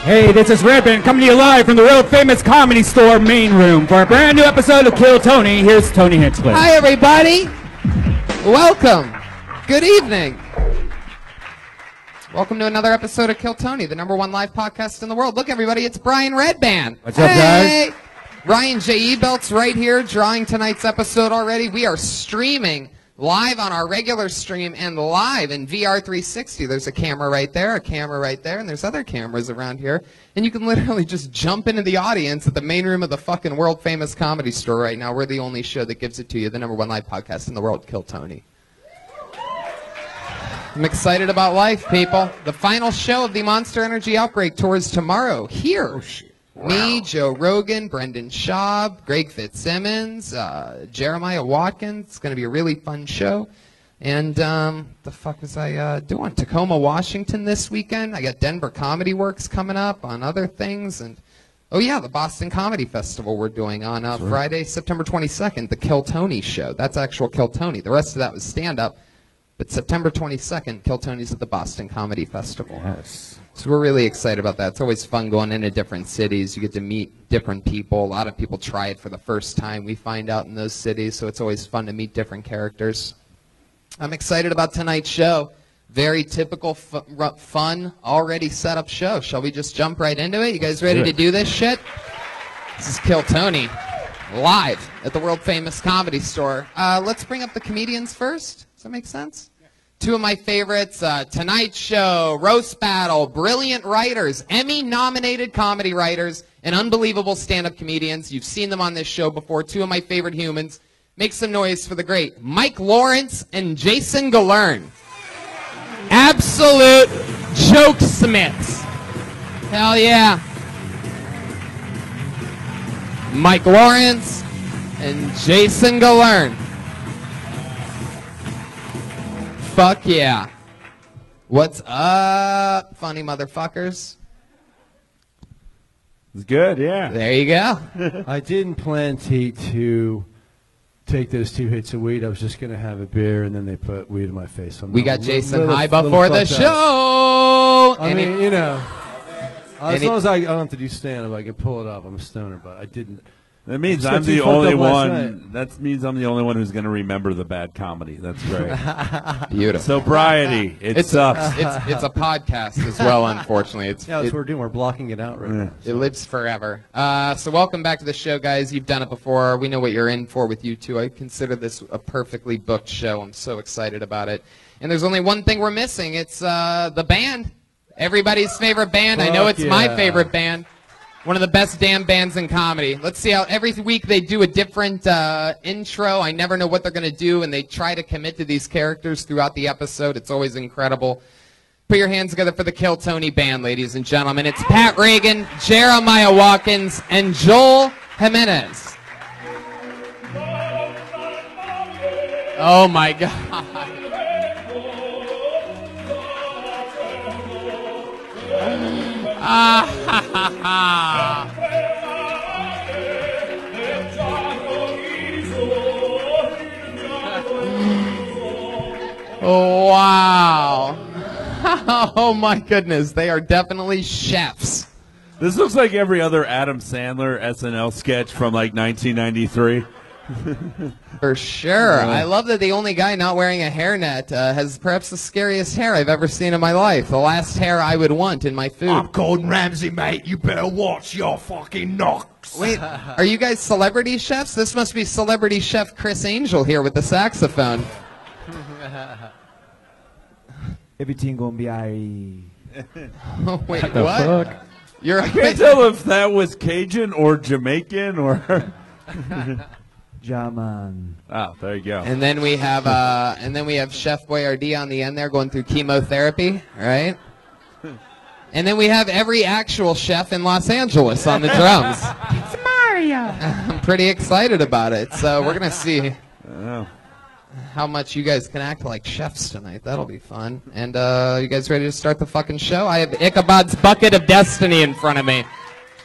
Hey, this is Redman coming to you live from the world famous Comedy Store main room for a brand new episode of Kill Tony. Here's Tony Hinchcliffe. Hi, everybody. Welcome. Good evening. Welcome to another episode of Kill Tony, the #1 live podcast in the world. Look, everybody, it's Brian Redman. What's up, guys? Ryan J.E. Belt's right here, drawing tonight's episode already. We are streaming live on our regular stream and live in VR 360. There's a camera right there, and there's other cameras around here. And you can literally just jump into the audience at the main room of the fucking world-famous Comedy Store right now. We're the only show that gives it to you, the #1 live podcast in the world, Kill Tony. I'm excited about life, people. The final show of the Monster Energy Outbreak tour is tomorrow here. Oh, shit. Wow. Me, Joe Rogan, Brendan Schaub, Greg Fitzsimmons, Jeremiah Watkins. It's going to be a really fun show. And the fuck was I doing? Tacoma, Washington this weekend. I got Denver Comedy Works coming up on other things. And oh, yeah, the Boston Comedy Festival we're doing on Friday, September 22nd, the Kill Tony show. That's actual Kill Tony. The rest of that was stand-up. But September 22nd, Kill Tony's at the Boston Comedy Festival. Yes. So we're really excited about that. It's always fun going into different cities. You get to meet different people. A lot of people try it for the first time, we find out, in those cities. So it's always fun to meet different characters. I'm excited about tonight's show. Very typical, fun, already set up show. Shall we just jump right into it? You guys ready to do this shit? This is Kill Tony, live at the world-famous Comedy Store. Let's bring up the comedians first. Does that make sense? Two of my favorites, Tonight Show, Roast Battle, brilliant writers, Emmy-nominated comedy writers, and unbelievable stand-up comedians. You've seen them on this show before. Two of my favorite humans. Make some noise for the great Mike Lawrence and Jason Gillearn. Absolute jokesmiths. Hell yeah. Mike Lawrence and Jason Gillearn. Fuck yeah. What's up, funny motherfuckers? It's good, yeah. There you go. I didn't plan to take those 2 hits of weed. I was just going to have a beer, and then they put weed in my face. We got Jason high before the show. I mean, you know, as long as I don't have to do stand-up, I can pull it off. I'm a stoner, but I didn't. That means I'm the only one. That means I'm the only one who's going to remember the bad comedy. That's great. Beautiful. Sobriety. It sucks. It's a podcast as well, unfortunately. That's what we're doing. We're blocking it out right now. So. It lives forever. So welcome back to the show, guys. You've done it before. We know what you're in for with you two. I consider this a perfectly booked show. I'm so excited about it. And there's only one thing we're missing. It's the band. Everybody's favorite band. I know it's my favorite band. One of the best damn bands in comedy. Let's see how every week they do a different intro. I never know what they're going to do, and they try to commit to these characters throughout the episode. It's always incredible. Put your hands together for the Kill Tony band, ladies and gentlemen. It's Pat Reagan, Jeremiah Watkins, and Joel Jimenez. Oh, my God. Oh, wow. Oh, my goodness. They are definitely chefs. This looks like every other Adam Sandler SNL sketch from like 1993. For sure. I love that the only guy not wearing a hairnet has perhaps the scariest hair I've ever seen in my life. The last hair I would want in my food. I'm Gordon Ramsay, mate. You better watch your fucking knocks. Wait, are you guys celebrity chefs? This must be celebrity chef Chris Angel here with the saxophone. Everything gonna be aight. Oh, wait, what? Fuck? I can't tell if that was Cajun or Jamaican or... Jaman. Oh, there you go. And then we have Chef Boyardee on the end there going through chemotherapy, right? And then we have every actual chef in Los Angeles on the drums. It's Mario. I'm pretty excited about it. So we're gonna see how much you guys can act like chefs tonight. That'll be fun. And you guys ready to start the fucking show? I have Ichabod's Bucket of Destiny in front of me.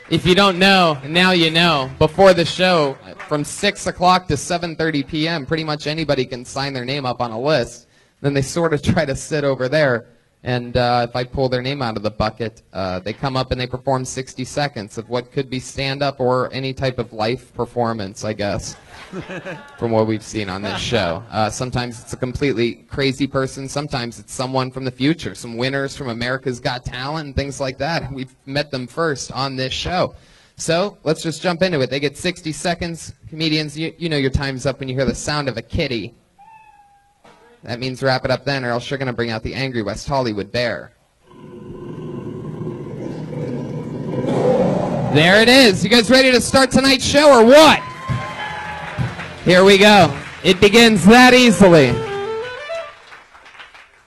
If you don't know, now you know. Before the show, from 6 o'clock to 7:30 p.m., pretty much anybody can sign their name up on a list. Then they sort of try to sit over there And if I pull their name out of the bucket, they come up and they perform 60 seconds of what could be stand-up or any type of life performance, I guess, from what we've seen on this show. Sometimes it's a completely crazy person. Sometimes it's someone from the future, some winners from America's Got Talent and things like that. We've met them first on this show. So let's just jump into it. They get 60 seconds. Comedians, you know your time's up when you hear the sound of a kitty. That means wrap it up then, or else you're going to bring out the angry West Hollywood bear. There it is. You guys ready to start tonight's show, or what? Here we go. It begins that easily.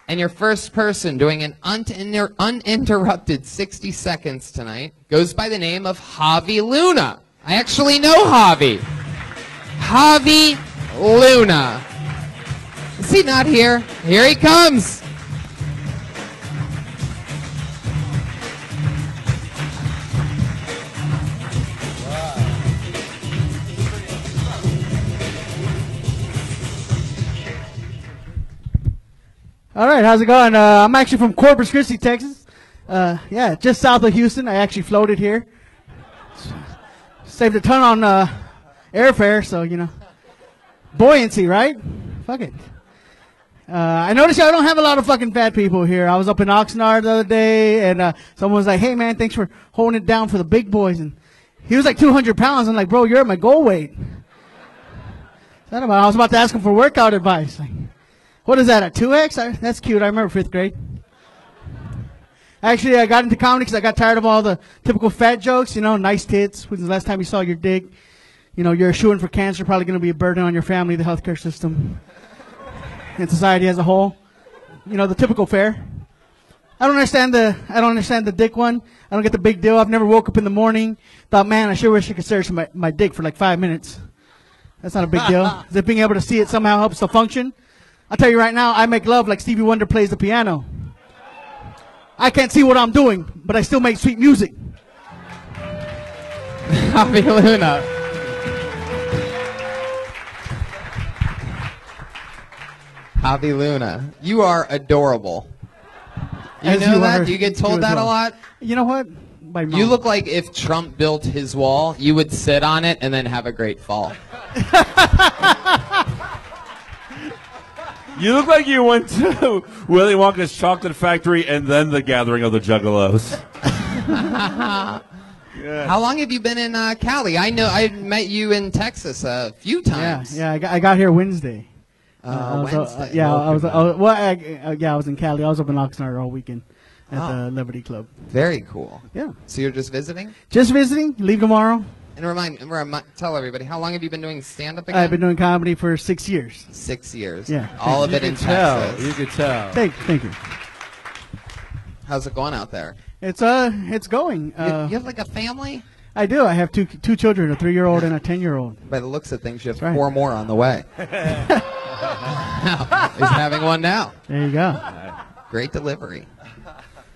And your first person doing an uninterrupted 60 seconds tonight goes by the name of Javi Luna. I actually know Javi. Javi Luna. Is he not here? Here he comes. All right, how's it going? I'm actually from Corpus Christi, Texas. Yeah, just south of Houston. I actually floated here. Saved a ton on airfare, so, you know. Buoyancy, right? Fuck it. I noticed I don't have a lot of fucking fat people here. I was up in Oxnard the other day, and someone was like, hey, man, thanks for holding it down for the big boys. And he was like 200 pounds. I'm like, bro, you're at my goal weight. I was about to ask him for workout advice. Like, what is that, a 2X? That's cute. I remember 5th grade. Actually, I got into comedy because I got tired of all the typical fat jokes. You know, nice tits. When's the last time you saw your dick? You know, you're a shoo-in for cancer, probably going to be a burden on your family, the healthcare system, and society as a whole. You know, the typical fare. I don't understand the dick one. I don't get the big deal. I've never woke up in the morning, thought, man, I sure wish I could search my dick for like 5 minutes. That's not a big deal. That being able to see it somehow helps the function. I'll tell you right now, I make love like Stevie Wonder plays the piano. I can't see what I'm doing, but I still make sweet music. Javi Luna. Javi Luna. You are adorable. You know that? Do you get told that a lot? You know what? My mom. You look like if Trump built his wall, you would sit on it and then have a great fall. You look like you went to Willy Wonka's chocolate factory and then the Gathering of the Juggalos. Yeah. How long have you been in Cali? I know I met you in Texas a few times. Yeah. I got here Wednesday. Wednesday. I was in Cali. I was up in Oxnard all weekend at the Liberty Club. Very cool. Yeah. So you're just visiting? Just visiting. Leave tomorrow. And tell everybody, how long have you been doing stand-up again? I've been doing comedy for 6 years. 6 years. Yeah. All of it in Texas. You could tell. Thank you. How's it going out there? It's going. You have like a family? I do. I have two children, a 3-year-old and a 10-year-old. By the looks of things, you have right. 4 more on the way. He's having one now. There you go. Great delivery.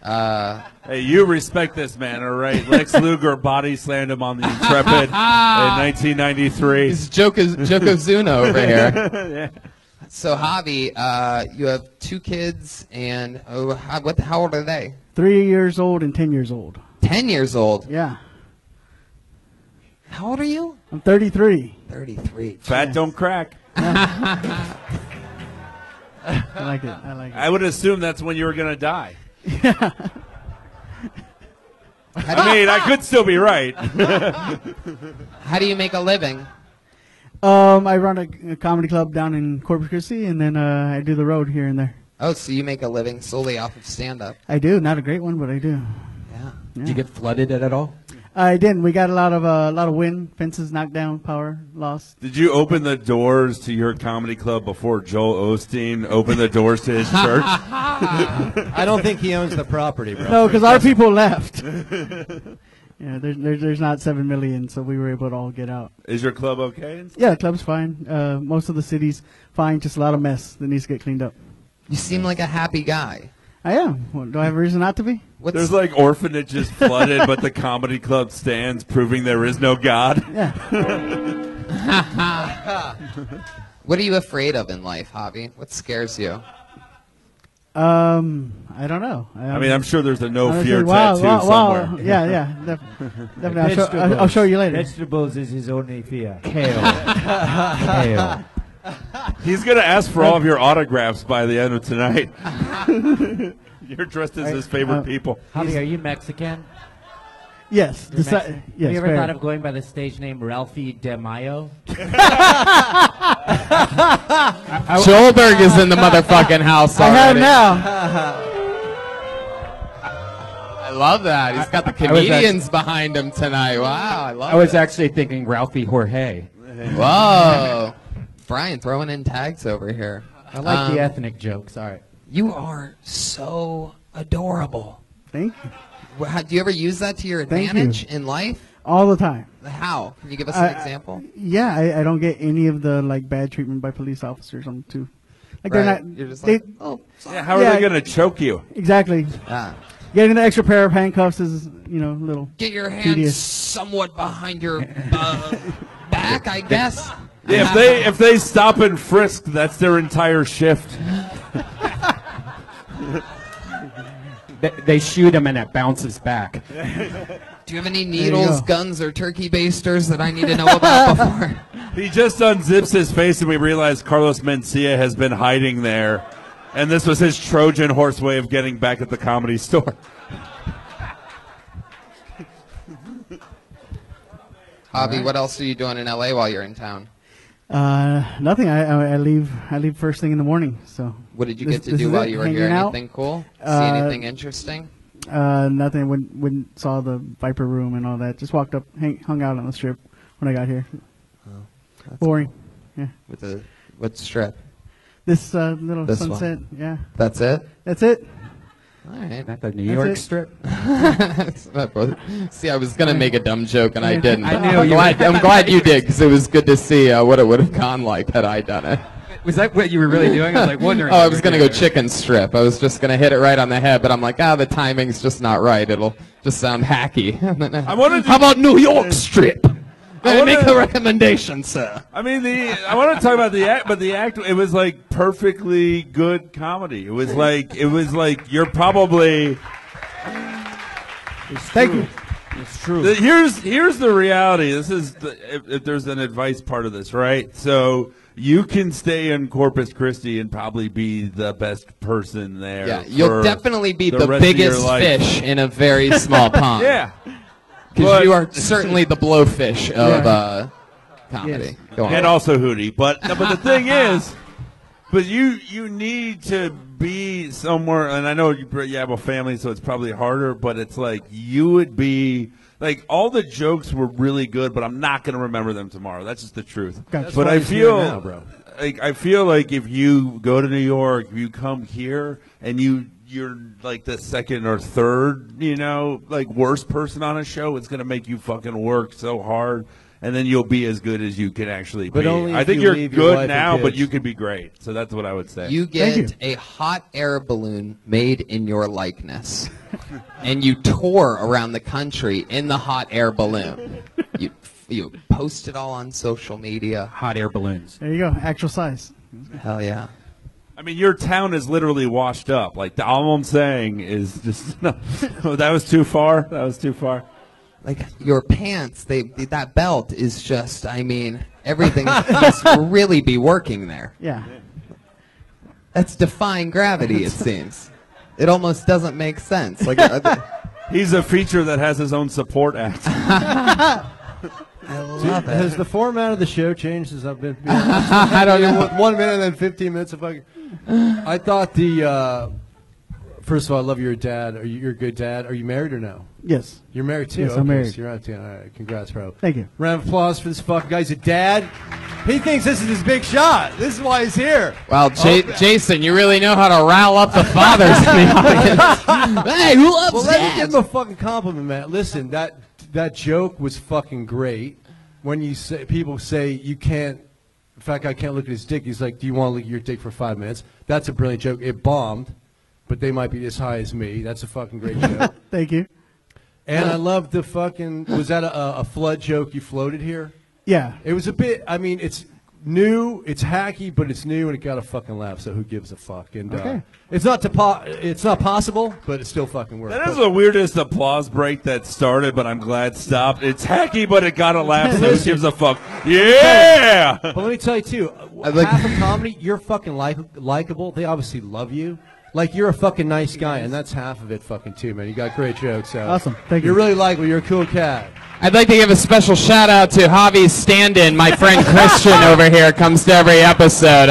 Hey, you respect this man, all right? Lex Luger body slammed him on the Intrepid in 1993. He's Yokozuna over here. Yeah. So, Javi, you have 2 kids, and how old are they? 3 years old and 10 years old. 10 years old? Yeah. How old are you? I'm 33. 33. Fat don't crack. I like it. I would assume that's when you were going to die. Yeah. I could still be right. How do you make a living? I run a comedy club down in Corpus Christi, and then I do the road here and there. Oh, so you make a living solely off of stand-up. I do. Not a great one, but I do. Yeah. Did you get flooded at all? I didn't. We got a lot of wind, fences knocked down, power lost. Did you open the doors to your comedy club before Joel Osteen opened the doors to his church? I don't think he owns the property, bro. No, because our people left. Yeah, there's not 7 million, so we were able to all get out. Is your club okay? Yeah, the club's fine. Most of the city's fine, just a lot of mess that needs to get cleaned up. You seem like a happy guy. I am. Well, do I have a reason not to be? There's like orphanages flooded, but the comedy club stands, proving there is no God. Yeah. What are you afraid of in life, Javi? What scares you? I don't know. I mean, I'm sure there's a no fear wow, tattoo wow, somewhere. wow. Yeah, definitely. I'll show you later. Vegetables is his only fear. Kale. Kale. He's going to ask for all of your autographs by the end of tonight. You're dressed as his favorite people. Javi, are you Mexican? Yes. Yes. Yes. Have you ever very. thought of going by the stage name Ralphie De Mayo? Joelberg is in the motherfucking house I have already. now. I love that. He's got the comedians behind him tonight. Wow, I love I was it. actually thinking Ralphie Jorge. Whoa. Brian throwing in tags over here. I like the ethnic jokes. All right. You are so adorable. Thank you. Do you ever use that to your Thank advantage in life? All the time. How? Can you give us an example? Yeah, I don't get any of the like bad treatment by police officers. I'm too. Like Right. they're not. You're just they, like, oh, sorry. Yeah, how are they going to choke you? Exactly. Ah. Getting the extra pair of handcuffs is, little. Get your hands tedious. somewhat behind your back, I guess. Yeah, if they stop and frisk, that's their entire shift. They shoot him and it bounces back. Do you have any you needles, go. guns, or turkey basters that I need to know about before? He just unzips his face, and we realize Carlos Mencia has been hiding there. And this was his Trojan horse way of getting back at the Comedy Store. Javi, what else are you doing in LA while you're in town? Nothing. I leave first thing in the morning. So. What did you This- get to this do is while it, you were hanging here? out. Anything cool? See Uh, anything interesting? Nothing. Went saw the Viper Room and all that. Just walked up, hung out on the strip when I got here. Boring. Yeah. With the what strip? This little This one. sunset. Yeah. That's it. That's it. All right. Not the New That's York it. strip. See, I was gonna make a dumb joke and I didn't. I but knew I'm you glad, I'm glad you did because it was good to see what it would have gone like had I done it. Was that what you were really doing? I was like wondering. Oh, I what was you going to were go doing. chicken strip. I was just going to hit it right on the head, but I'm like, the timing's just not right. It'll just sound hacky. I wanted to- How about New York strip? I Make wanna- a recommendation, sir. I mean, I want to talk about the act, but the act, it was like perfectly good comedy. It was like you're probably. Thank you. It's true. Here's the reality. This is if there's an advice part of this, right? So you can stay in Corpus Christi and probably be the best person there. Yeah, you'll for definitely be the rest of your biggest life. fish in a very small pond. Yeah, Because But- you are certainly the blowfish of comedy. Go on. and also Hootie. But the thing is, but you need to be somewhere. And I know you have a family, so it's probably harder. But it's like you would be. Like, all the jokes were really good, but I'm not going to remember them tomorrow. That's just the truth. Gotcha. But why I he's here feel, now, bro. like, I feel like if you go to New York, if you come here, and you're like the second or third, like worst person on a show, it's going to make you fucking work so hard, and then you'll be as good as you can actually But be. only I if think you you're leave your good wife and now, but kids. you could be great. So that's what I would say. You Thank get you. a hot air balloon made in your likeness, and you tour around the country in the hot air balloon. You post it all on social media. Hot air balloons. There you go. Actual size. Hell yeah. I mean, your town is literally washed up. Like, all I'm saying is just, no, that was too far. That was too far. Like your pants, that belt is just. I mean, everything must really be working there. Yeah. That's defying gravity. It seems. It almost doesn't make sense. Like. He's a feature that has his own support act. I love Has it. the format of the show changed since I've been? I don't know. 1 minute and then 15 minutes. I thought first of all, I love you're a dad. You're a good dad. Are you married or no? Yes. You're married too. Yes, okay, I'm married. So you're on 10. All right, congrats, bro. Thank you. Round of applause for this fucking guy's a dad. He thinks this is his big shot. This is why he's here. Wow, Jason, you really know how to rile up the fathers in the audience. Hey, who loves Well, let me dads? give him a fucking compliment, man. Listen, that joke was fucking great. When people say you can't, in fact, I can't look at his dick. He's like, do you want to look at your dick for 5 minutes? That's a brilliant joke. It bombed, but they might be as high as me. That's a fucking great joke. Thank you. And I love the fucking, was that a flood joke you floated here? Yeah. It was a bit, I mean, new. It's hacky, but it's new, and it got a fucking laugh. So who gives a fuck? And Okay. it's not possible, but it still fucking works. That is the weirdest applause break that started, but I'm glad stopped. It's hacky, but it got a laugh, so who gives a fuck? Yeah! But let me tell you, too, like- half of comedy, you're fucking likable. They obviously love you. Like, you're a fucking nice guy, and that's half of it fucking, too, man. You got great jokes. So. Awesome. Thank you. You're really likable. You're a cool cat. I'd like to give a special shout out to Javi's stand-in. My friend Christian over here comes to every episode.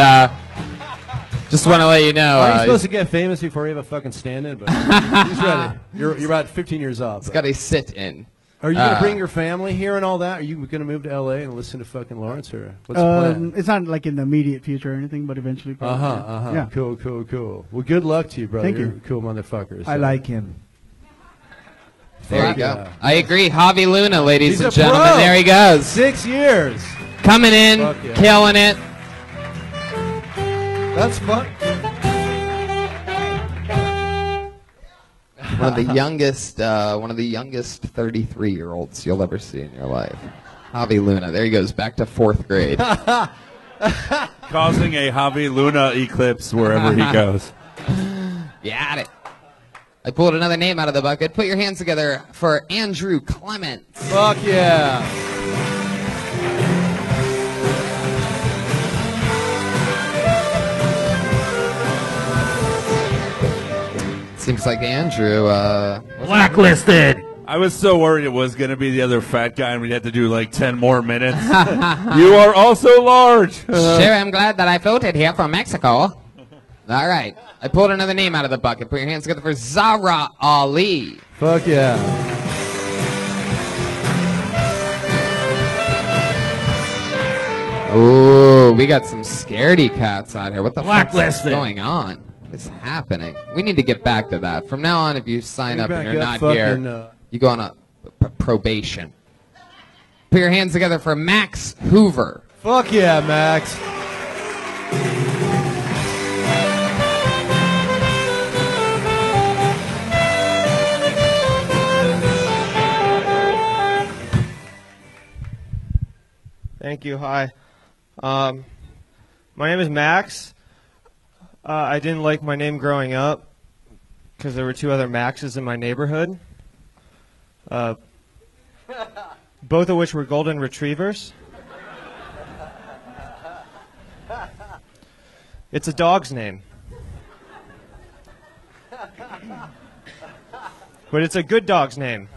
Just want to let you know. Are you supposed to get famous before you have a fucking stand-in? But he's ready. You're about 15 years off. It's got a sit-in. Are you going to bring your family here and all that? Are you going to move to L.A. and listen to fucking Lawrence? Or what's the plan? It's not like in the immediate future or anything, but eventually. Probably. Yeah. Cool. Well, good luck to you, brother. Thank you. You're a cool motherfuckers. I like him. There you go. Yeah. I agree. Javi Luna, ladies He's and a gentlemen. pro. There he goes. 6 years. Coming in, Fuck yeah. killing it. That's fun. One of the youngest 33-year-olds you'll ever see in your life. Javi Luna. There he goes, back to 4th grade. Causing a Javi Luna eclipse wherever he goes. Got it. I pulled another name out of the bucket. Put your hands together for Andrew Clements. Fuck yeah. Seems like Andrew, Blacklisted. I was so worried it was going to be the other fat guy and we'd have to do like 10 more minutes. You are also large. Sure, I'm glad that I floated here from Mexico. All right. I pulled another name out of the bucket. Put your hands together for Zara Ali. Fuck yeah. Ooh, we got some scaredy cats out here. What the fuck is Blacklisted. going on? What's happening? We need to get back to that. From now on, if you sign up and back you're up not here, fucking, you go on a probation. Put your hands together for Max Hoover. Fuck yeah, Max. Thank you. Hi. My name is Max. I didn't like my name growing up because there were 2 other Maxes in my neighborhood, both of which were golden retrievers. It's a dog's name. But it's a good dog's name.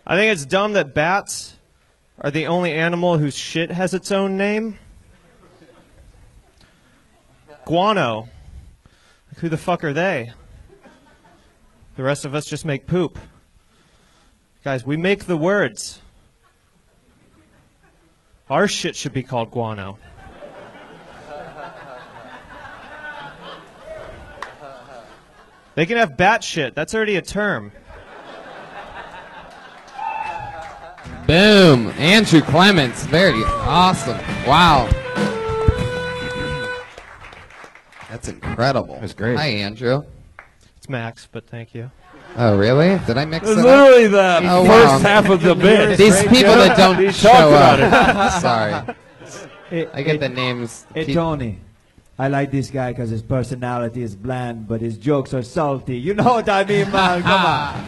I think it's dumb that bats are the only animal whose shit has its own name. Guano. Like, who the fuck are they? The rest of us just make poop. Guys, we make the words. Our shit should be called guano. They can have bat shit. That's already a term. Boom. Andrew Clements. Very awesome. Wow. That's incredible. That's great. Hi, Andrew. It's Max, but thank you. Oh, really? Did I mix It's it up? literally the Oh, first wow. half of the bit. These people that don't He show talked up. about Sorry. I get the names. Hey, Tony. I like this guy because his personality is bland, but his jokes are salty. You know what I mean, man? Come on.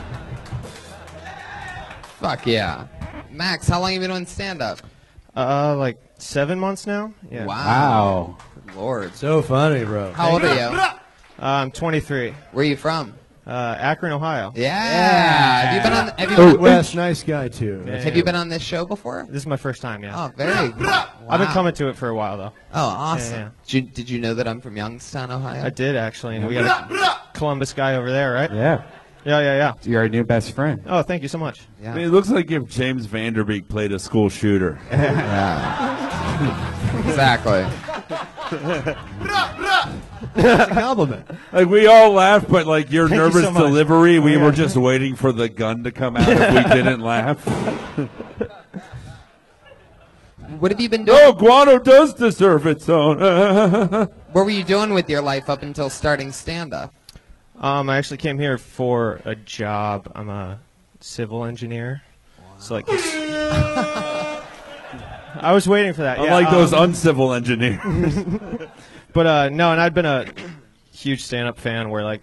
Fuck yeah. Max, how long have you been doing stand-up? Like 7 months now? Yeah. Wow. Good Lord. So funny, bro. How old are you? I'm 23. Where are you from? Akron, Ohio. Yeah. Have you been on? Have you been, Wes, nice guy, too. have you been on this show before? This is my first time, yeah. Oh, very. Wow. I've been coming to it for a while, though. Oh, awesome. Yeah, Did you know that I'm from Youngstown, Ohio? I did, actually. And we got a Columbus guy over there, right? Yeah. Yeah. You're our new best friend. Oh, thank you so much. Yeah. I mean, it looks like if James Vanderbeek played a school shooter. Exactly. That's a compliment. Like, we all laughed, but like your Thank you nervous so much. delivery, we were just waiting for the gun to come out if we didn't laugh. What have you been doing? No, guano does deserve its own. What were you doing with your life up until starting stand-up? I actually came here for a job. I'm a civil engineer. So like, I was waiting for that. Unlike those uncivil engineers. But no, and I'd been a huge stand-up fan where like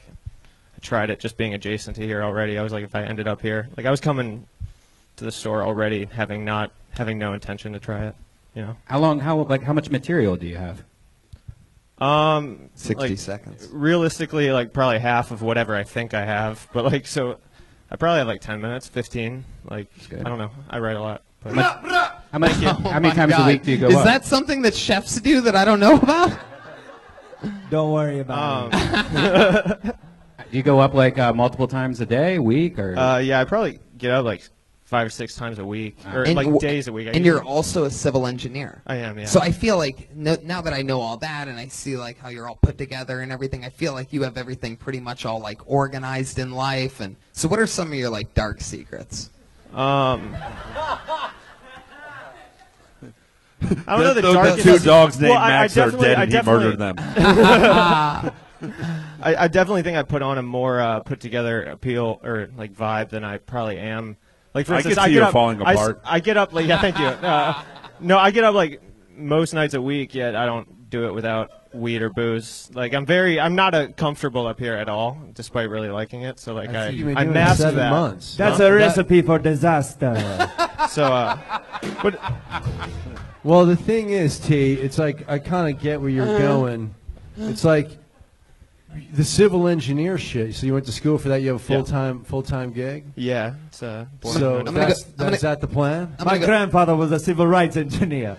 I tried it just being adjacent to here already. I was like, if I ended up here, like I was coming to the store already, having no intention to try it. You know. How much material do you have? 60 seconds. Realistically, like probably half of whatever I think I have. But like, so I probably have like 10 minutes, 15. Like, I don't know. I write a lot. But How many times a week do you go Is up? that something that chefs do that I don't know about? Don't worry about it. Do you go up like multiple times a day, week, or? Yeah, I probably get up like 5 or 6 times a week, or And like days a week. And you're also a civil engineer. I am, yeah. So I feel like now that I know all that and I see like how you're all put together and everything, I feel like you have everything pretty much all like organized in life. And so what are some of your like dark secrets? I don't know the darkest. Two dogs named Well, Max are dead and he murdered them. I definitely think I put on a more put together appeal or like vibe than I probably am. Like for instance, I can see you falling apart. I get up like thank you. No, I get up like most nights a week. Yet I don't do it without weed or booze. Like I'm not comfortable up here at all, despite really liking it. So like I masked 7 that. months. That's a recipe for disaster. So but. Well, the thing is, T, it's like I kind of get where you're going. It's like the civil engineer shit. So you went to school for that. You have a full-time gig. Yeah, it's So is that the plan? My grandfather was a civil rights engineer.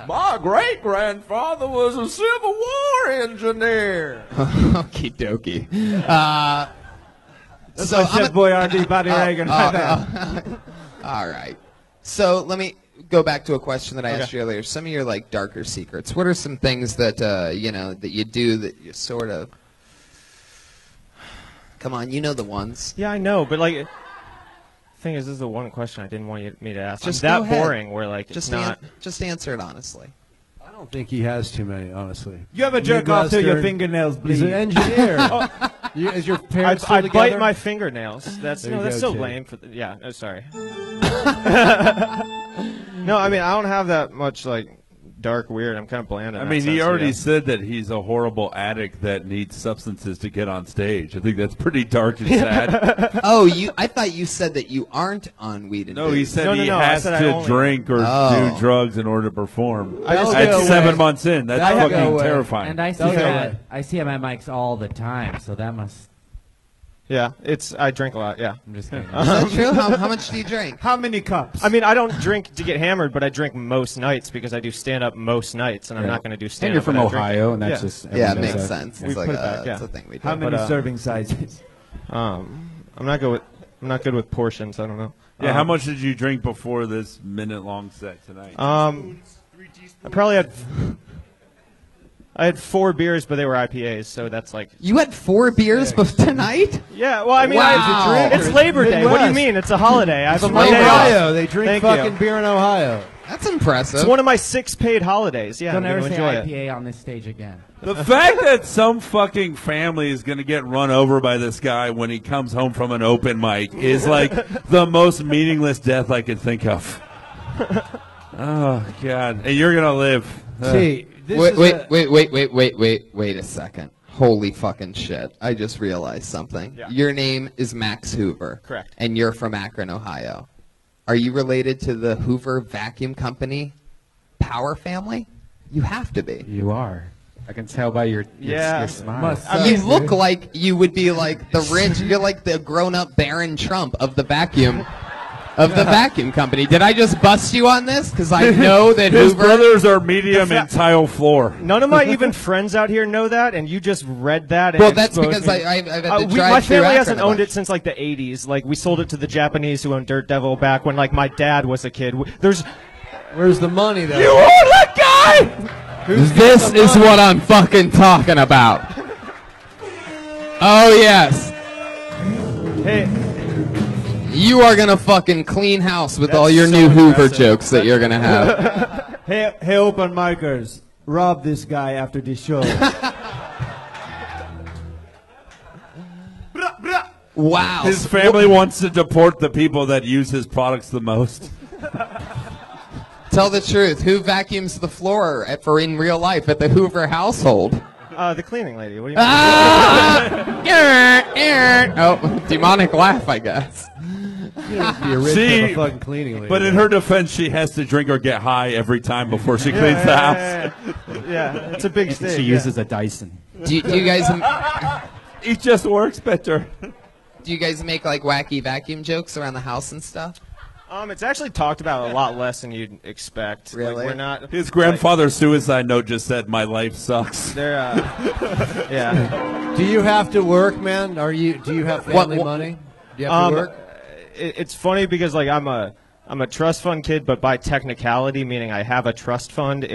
My great-grandfather was a Civil War engineer. Okie dokie. That's so Chef Boyardee, Buddy Reagan. All right. So let me go back to a question that I asked you earlier. Some of your like darker secrets. What are some things that you know that you do that you sort of? Come on, you know the ones. Yeah, I know, but like, the thing is, this is the one question I didn't want me to ask. Just I'm go that ahead. boring. Where like Just it's not. just answer it honestly. I don't think he has too many, honestly. You ever jerk off till your fingernails bleed? He's an engineer. Is your parents still I together? bite my fingernails. That's There you that's go, so Jay. lame. Yeah. Oh, sorry. No, I mean I don't have that much like dark weird. I'm kind of bland. In I that mean, he sense, already yeah. said that he's a horrible addict that needs substances to get on stage. I think that's pretty dark and sad. Oh, I thought you said that you aren't on weed and No, booze. he said No, he I has said I to only- drink or Oh. do drugs in order to perform. just- That's That'll go 7 away. months in. That's That'll go fucking away. terrifying. And I see That'll go that. away. I see him at Mike's all the time, so that must. Yeah, I drink a lot. Yeah. I'm just kidding. Is that true? How much do you drink? How many cups? I mean, I don't drink to get hammered, but I drink most nights because I do stand up most nights, and I'm not going to do stand And up. you're from Ohio, and that's Yeah. just Yeah, it everyone makes does that. sense. We It's like put it back, yeah. it's a thing we do. How many but, serving sizes? I'm not good with portions. I don't know. Yeah, how much did you drink before this minute-long set tonight? I had 4 beers, but they were IPAs, so that's like. You had 4 beers tonight? Yeah, well, I mean, Wow. it's Labor Day. What do you Midwest. mean? It's a holiday. I have a In Monday Ohio, off. they drink Thank fucking you. beer in Ohio. That's impressive. It's one of my 6 paid holidays. Yeah, Don't I'm ever going to say enjoy it. IPA on this stage again. The fact that some fucking family is going to get run over by this guy when he comes home from an open mic is like the most meaningless death I could think of. Oh, God. And you're going to live. T, this Wait a second. Holy fucking shit. I just realized something. Yeah. Your name is Max Hoover. Correct. And you're from Akron, Ohio. Are you related to the Hoover Vacuum Company Power family? You have to be. You are. I can tell by your smile. Must You look like you would be like the rich. You're like the grown-up Baron Trump of the vacuum company. Did I just bust you on this? Because I know that His Hoover. brothers are medium and tile floor. None of my even friends out here know that, and you just read that. And Well, that's exposed because me. I've had to drive my through family Akron hasn't a owned bunch. it since like the 80s. Like we sold it to the Japanese who owned Dirt Devil back when like my dad was a kid. Where's the money, though? You own that guy? This is what I'm fucking talking about. Oh, yes. Hey, You are going to fucking clean house with all your new Hoover jokes that you're going to have. Hey, open micers, rob this guy after this show. Wow. His family wants to deport the people that use his products the most. Tell the truth. Who vacuums the floor for in real life at the Hoover household? The cleaning lady. What do you mean? Oh, demonic laugh, I guess. You don't be a rich See, a fucking cleaning lady. But in her defense, she has to drink or get high every time before she cleans the house. Yeah, it's a big stage. She uses a Dyson. Do you guys It just works better. do you guys make like wacky vacuum jokes around the house and stuff? It's actually talked about a lot less than you'd expect. Really? Like, we're not. His grandfather's suicide note just said, "My life sucks." They're. Yeah. do you have to work, man? Do you have family What- money? Do you have to work? It's funny because like I'm a trust fund kid, but by technicality, meaning I have a trust fund.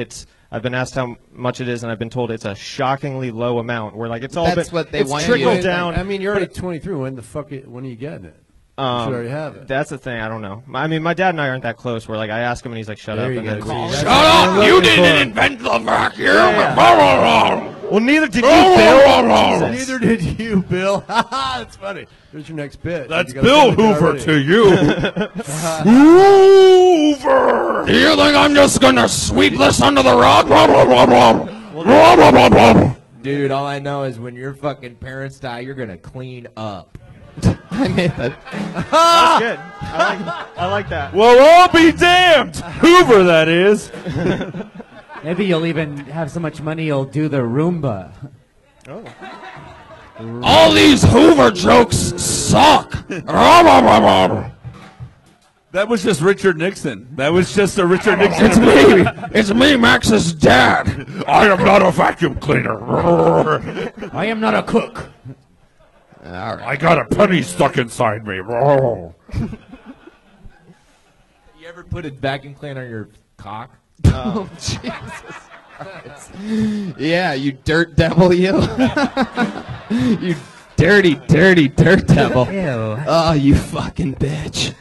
I've been asked how much it is, and I've been told it's a shockingly low amount. Where like it's all That's what they it's want trickled you to- down. I mean, you're already 23. When are you getting it? You should already have it. That's the thing. I don't know. I mean, my dad and I aren't that close. Where like I ask him and he's like, "Shut There up," you and go. then See, Shut that's what you're looking for. invent the vacuum. Well, neither did you, Bill. Jesus. Neither did you, Bill. That's funny. There's your next bit. That's You got Bill it Hoover already. to you. Hoover! Do you think I'm just gonna sweep this under the rug? Dude, all I know is when your fucking parents die, you're gonna clean up. I made that. That's good. I like that. Well, I'll be damned. Hoover, that is. Maybe you'll even have so much money you'll do the Roomba. All these Hoover jokes suck. That was just Richard Nixon. That was just a Richard Nixon. It's me. It's me, Max's dad. I am not a vacuum cleaner. I am not a cook. All right. I got a penny stuck inside me. You ever put a vacuum cleaner on your cock? Oh, Jesus Christ. Yeah, you dirt devil, you. You dirty, dirty dirt devil. Ew. Oh, you fucking bitch.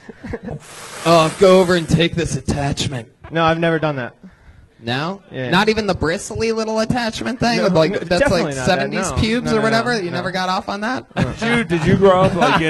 Oh, go over and take this attachment. No, I've never done that. No? Yeah. Not even the bristly little attachment thing? No, with like no, that's definitely like not that, 70s no. pubes No, or no, whatever? no, You no. never got off on that? Dude, did you grow up like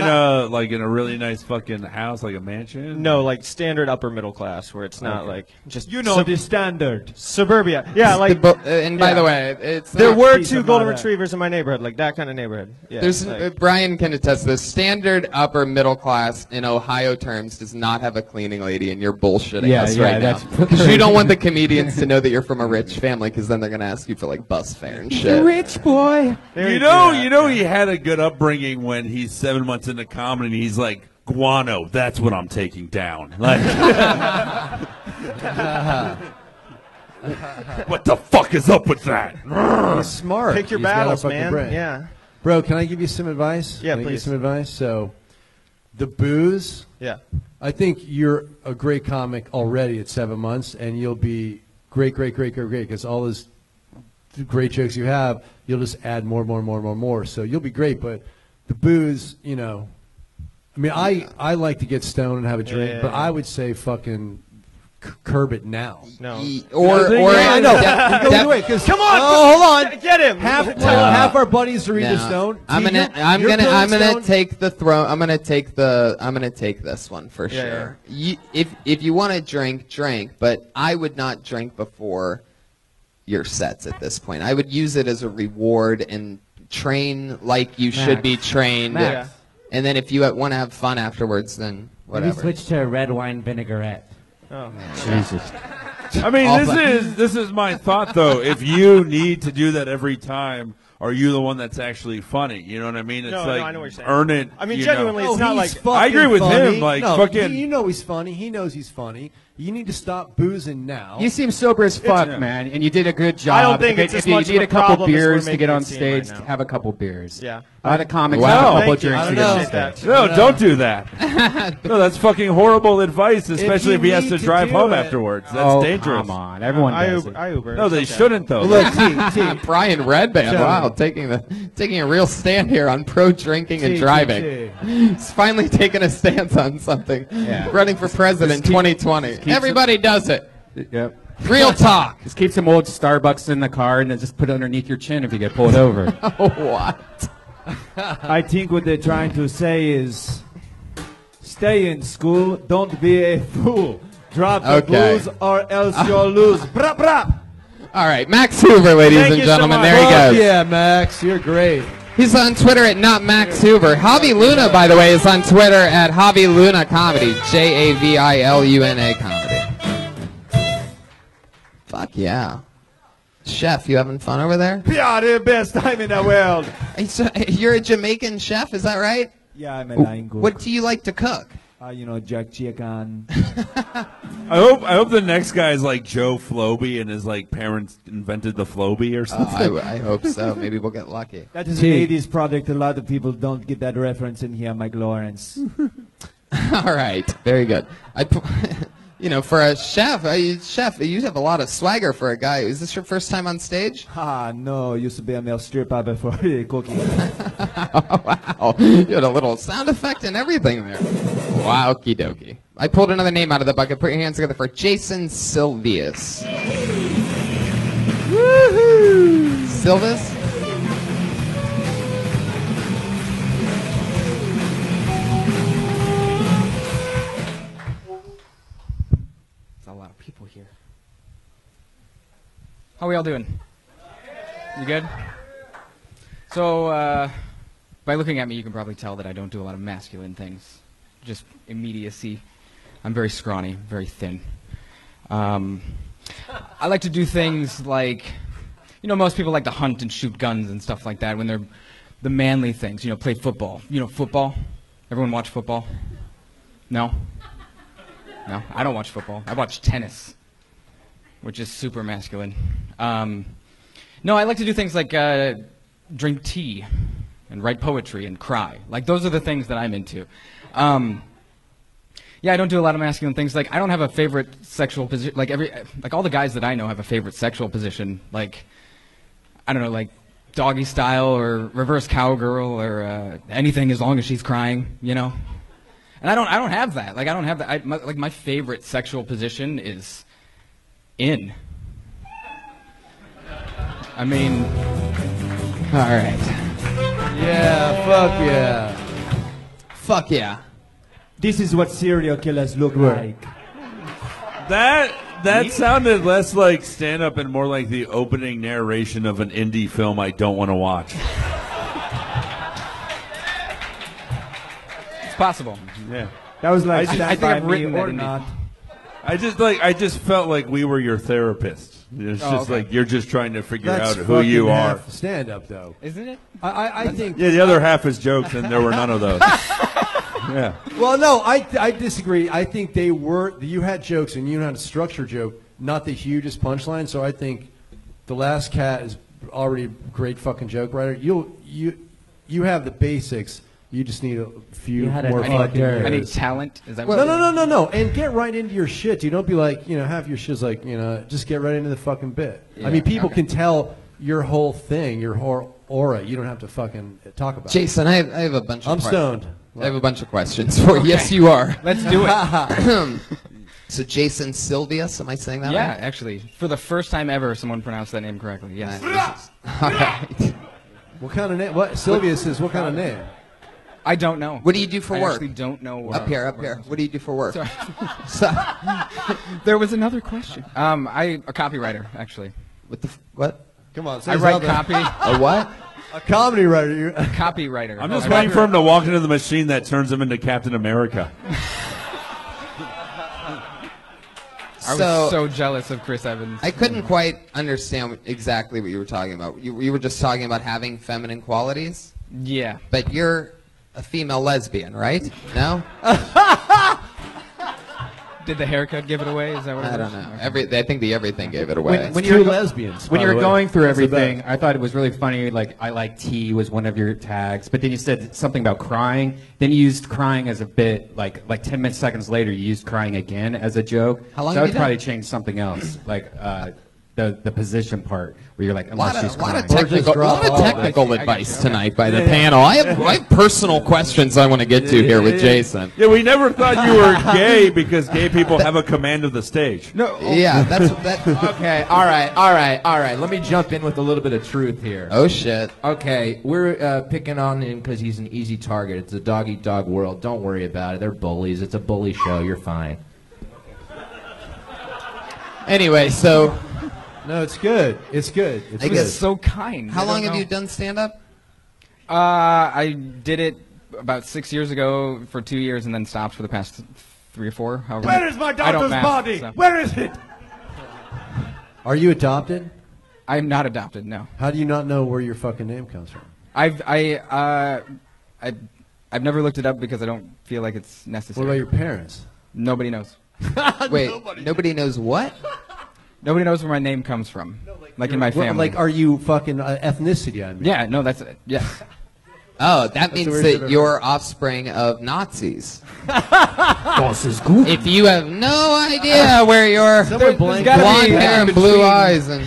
in a really nice fucking house, like a mansion? No, like standard upper middle class, where it's not like just the standard. suburbia. Yeah, like And by Yeah. the way, it's there not- were piece two of golden mother. retrievers in my neighborhood, like that kind of neighborhood. Yeah, There's like, Brian can attest to this. Standard upper middle class in Ohio terms does not have a cleaning lady, and you're bullshitting Yeah, us yeah, right now. that's Because you don't want the comedians to know that you're from a rich family, because then they're gonna ask you for like bus fare and shit. Rich boy. very You true. know, he had a good upbringing when he's 7 months into comedy. And he's like, guano. That's what I'm taking down. Like, what the fuck is up with that? He's smart. Pick your He's got a battles, fucking man. brain. Yeah, Bro, can I give you some advice? Yeah, Can I give you please. some advice? So, the booze. yeah. I think you're a great comic already at 7 months, and you'll be great, because all those great jokes you have, you'll just add more. So you'll be great, but the booze, you know, I mean, I like to get stoned and have a drink, Yeah. but I would say fucking curb it now. No. Or Yeah, I know. def- Go def- either way, 'cause- Come on, oh, hold on. get him. Half our buddies are either No. stoned. I'm See, gonna you're feeling stoned. take the throw. I'm gonna take this one for Yeah, sure. If you want to drink, but I would not drink before your sets at this point. I would use it as a reward and train like you should be trained. Max. And then if you want to have fun afterwards, then Maybe whatever. switch to a red wine vinaigrette. Oh. Jesus. I mean, Awful. this is my thought though. If you need to do that every time, are you the one that's actually funny? You know what I mean? It's No, like I know what you're saying. earn it. I mean, you genuinely, know. it's not like he's fucking I agree with funny. him, like, no, fucking- You know he's funny. He knows he's funny. You need to stop boozing now. You seem sober as fuck, yeah. man, and you did a good job. I don't think if it's if as you much need of a a couple problem as we're beers to making get on it seem stage, right now. have a couple beers. Yeah. A lot of comics Wow. have a couple Thank you. drinks I to don't get on know. stage. That. No, don't do that. No, that's fucking horrible advice, especially if he has to drive home afterwards. That's Oh, dangerous. come on. Everyone I does Uber. it. I Uber. No, they It's okay. shouldn't though. Look, T. Brian Redband, Tell wow, me. taking a real stand here on pro drinking and T, driving. T. He's finally taking a stance on something. Yeah. Running for president 2020. Everybody does it. Yep. Real talk. Just keep some old Starbucks in the car and then just put it underneath your chin if you get pulled over. What? I think what they're trying to say is, stay in school, don't be a fool. Drop the booze or else you'll lose. Brap, brap. All right, Max Hoover, ladies Thank and you so gentlemen. much. There he goes. Yeah, Max, you're great. He's on Twitter at not Max Hoover. Javi Luna, by the way, is on Twitter at Javi Luna Comedy. JAVILUNA Comedy. Fuck yeah. Chef, you having fun over there? Yeah, the best time in the world. You're a Jamaican chef, is that right? Yeah, I'm a line cook. What do you like to cook? You know, jerk chicken. I hope the next guy is like Joe Floby and his like parents invented the Floby or something. I hope so. Maybe we'll get lucky. That is an 80s product. A lot of people don't get that reference in here, Mike Lawrence. All right, very good. You know, for a chef, you have a lot of swagger for a guy. Is this your first time on stage? No, used to be a male stripper before cooking. Oh, wow, you had a little sound effect and everything there. Wow, okie dokie. I pulled another name out of the bucket. Put your hands together for Jason Silvius. Woohoo! Silvis? People here. How are we all doing? You good? So, by looking at me, you can probably tell that I don't do a lot of masculine things. Just immediacy. I'm very scrawny, very thin. I like to do things like, you know, most people like to hunt and shoot guns and stuff like that when they're the manly things. You know, play football. You know, football? Everyone watch football? No? No, I don't watch football. I watch tennis, which is super masculine. No, I like to do things like drink tea and write poetry and cry. Like, those are the things that I'm into. Yeah, I don't do a lot of masculine things. Like, I don't have a favorite sexual position. Like all the guys that I know have a favorite sexual position. Like, I don't know, like doggy style or reverse cowgirl or anything as long as she's crying, you know? And I don't have that. Like, I don't have that. My favorite sexual position is in. I mean, all right. Yeah, fuck yeah. Fuck yeah. This is what serial killers look like. That sounded less like stand-up and more like the opening narration of an indie film I don't want to watch. It's possible. Yeah. That was like I think I've written that or indie. not. I just felt like we were your therapist. It's just okay. like you're just trying to figure That's out who you are. Stand up though. Isn't it? I think. Yeah, the other half is jokes, and there were none of those. Yeah. Well, no, I disagree. I think they were. You had jokes and you had a structure joke, not the hugest punchline. So I think the Last Cat is already a great fucking joke writer. You have the basics. You just need a few more fucking I need years. talent. Is that No. And get right into your shit, dude. Don't be like, half your shit's like, just get right into the fucking bit. Yeah, I mean, people okay. can tell your whole thing, your whole aura. You don't have to fucking talk about it. Jason, I have a bunch of I'm stoned. I have a bunch of questions for you. Okay. Yes, you are. Let's do it. So Jason Silvius, am I saying that Yeah, right? actually, for the first time ever, someone pronounced that name correctly. Yes. All right. What kind of name? What Sylvius is? What kind of name? I don't know. What do you do for I work? actually don't know. Up here. What do you do for work? Sorry. So, There was another question. I a copywriter actually. what? Come on, I write copy. A what? A comedy writer. Copywriter. I'm just I waiting write- for him to walk into the machine that turns him into Captain America. I was so jealous of Chris Evans. I couldn't quite understand exactly what you were talking about. You were just talking about having feminine qualities, Yeah. but you're a female lesbian, right? No? Did the haircut give it away? Is that what it I was? don't know. I think the everything gave it away. When you're lesbians. When by you the were way. going through That's the everything, best. I thought it was really funny. Like, I like tea was one of your tags, but then you said something about crying. Then you used crying as a bit. Like 10 seconds later, you used crying again as a joke. How long So I have would you probably done? change something else. Like, the position part where you're like, A lot unless she's of crying. technical advice tonight by the panel. I have personal questions I want to get to here with Jason. Yeah, we never thought you were gay because gay people have a command of the stage. No. Yeah, that. Okay, all right. Let me jump in with a little bit of truth here. Oh, shit. Okay, we're picking on him because he's an easy target. It's a dog-eat-dog world. Don't worry about it. They're bullies. It's a bully show. You're fine. Anyway, so... No, it's good. It's good. It's I good. guess so kind. How long have you done stand-up? I did it about 6 years ago for 2 years and then stopped for the past 3 or 4. However, Where is my I don't daughter's math, body? so. Where is it? Are you adopted? I'm not adopted, no. How do you not know where your fucking name comes from? I've never looked it up because I don't feel like it's necessary. What about your parents? Nobody knows. Wait, nobody knows what? Nobody knows where my name comes from. Like in my family. Well, like, are you fucking ethnicity? I mean. Yeah, no, that's it. Yes. Oh, that means that you're offspring of Nazis. If you have no idea where your blonde hair and blue eyes and...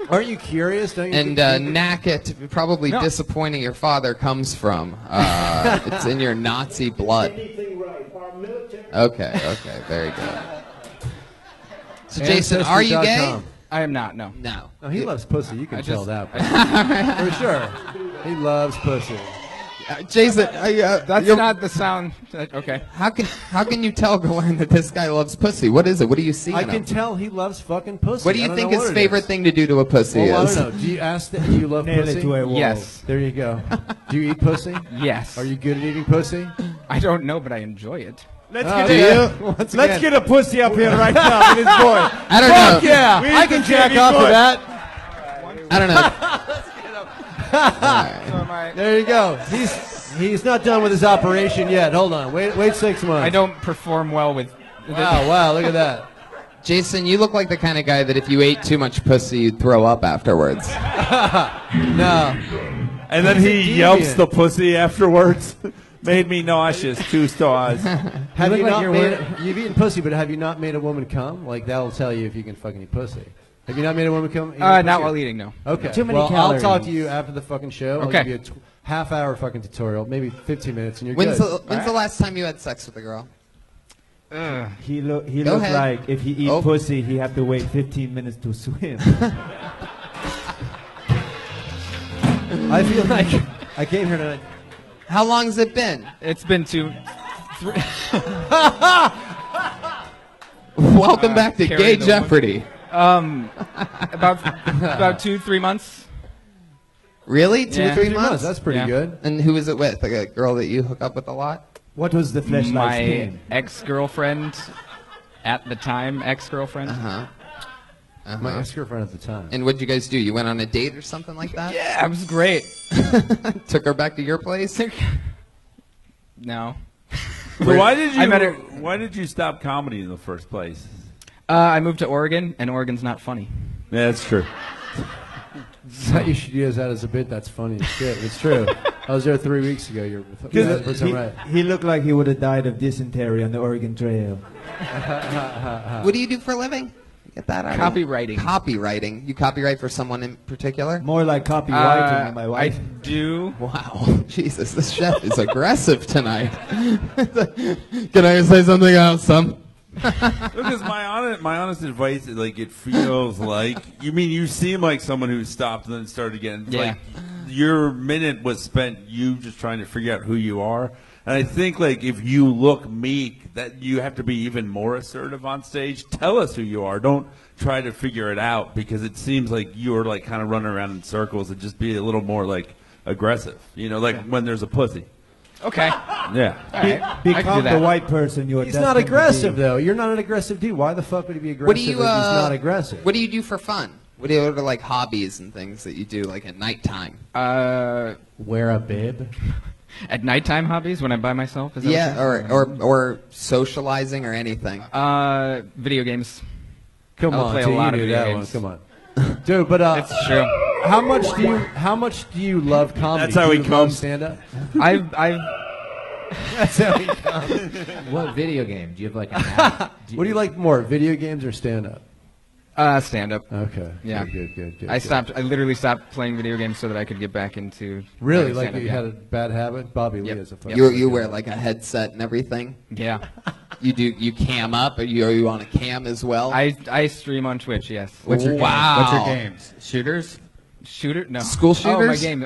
Aren't you curious? Don't you? And Knackett, probably disappointing your father, comes from. It's in your Nazi blood. Okay, very good. So, Jason, are you gay? I am not, no. No. No, he loves pussy. You can tell that. I For sure. He loves pussy. Jason, that's not the sound. Okay. How can you tell, Gillearn, that this guy loves pussy? What is it? What do you see I in can him? tell he loves fucking pussy. What do you think his favorite thing to do to a pussy well, is? I don't know. Do you ask that? Do you love Nail it pussy? to a wall. Yes. There you go. Do you eat pussy? Yes. Are you good at eating pussy? I don't know, but I enjoy it. Let's get a pussy up here right now with his boy. I don't Fuck know. yeah! I can jack off to that. I don't know. There you go. He's not done with his operation yet. Hold on. Wait 6 months. I don't perform well with... Wow, look at that. Jason, you look like the kind of guy that if you ate too much pussy, you'd throw up afterwards. No. And then he yelps the pussy afterwards. Made me nauseous, 2 stars. Have you not made you've eaten pussy, but have you not made a woman come? Like, that'll tell you if you can fucking eat pussy. Have you not made a woman come? Not while eating, no. Okay. Too many well, calories. I'll talk to you after the fucking show. Okay. I'll give you a half-hour fucking tutorial, maybe 15 minutes, and you're When's good. the last time you had sex with a girl? He Go looks ahead. like if he eats pussy, he have to wait 15 minutes to swim. I feel like I came here tonight. How long's it been? It's been 2... 3... Welcome back to carry Gay the Jeopardy. about 2-3 months. Really? 2 Yeah. or 3 months? That's pretty Yeah. good. And who is it with? Like a girl that you hook up with a lot? What was the flashlight's My name? ex-girlfriend, at the time ex-girlfriend. My ex-girlfriend at the time. And what'd you guys do? You went on a date or something like that? Yeah, it was great. Took her back to your place? No. So why did you? I met her. Why did you stop comedy in the first place? I moved to Oregon, and Oregon's not funny. Yeah, that's true. You should use that as a bit. That's funny as shit. It's true. I was there 3 weeks ago. You're 100% right. He looked like he would have died of dysentery on the Oregon Trail. What do you do for a living? Get that out. Copywriting. Copywriting. You copyright for someone in particular? More like copywriting than my wife. I do. Wow. Jesus, this chef is aggressive tonight. Can I say something else, son? Because my honest advice is like it feels like you seem like someone who stopped and then started again. Yeah. Like your minute was spent you just trying to figure out who you are. And I think like if you look meek, that you have to be even more assertive on stage. Tell us who you are. Don't try to figure it out because it seems like you're like kind of running around in circles and just be a little more like aggressive. You know, like when there's a pussy. Okay. Yeah. Right. Become the white person you are. He's not destined to aggressive, be. though. You're not an aggressive dude. Why the fuck would he be aggressive What do you, if he's not aggressive? What do you do for fun? What are like hobbies and things that you do like at nighttime? Wear a bib. At nighttime hobbies when I'm by myself? Is that Yeah, what or socializing or anything. video games. Come I'll on, play T, a lot you of knew video that games. one. Come on, dude. But It's true. how much do you love comedy? That's how do he you love comes. stand up. I've That's how he comes. What video game? Do you have like an app? What do you like more, video games or stand up? Stand up. Okay. Yeah. Good. I literally stopped playing video games so that I could get back into. Really? Like stand-up, you had a bad habit? Bobby Lee is a fucking. You wear like a headset and everything. Yeah. You cam up, or you on a cam as well? I stream on Twitch. Yes. What's your Wow. What's your games? Shooters? Shooter? No. School Oh, my shooters? game.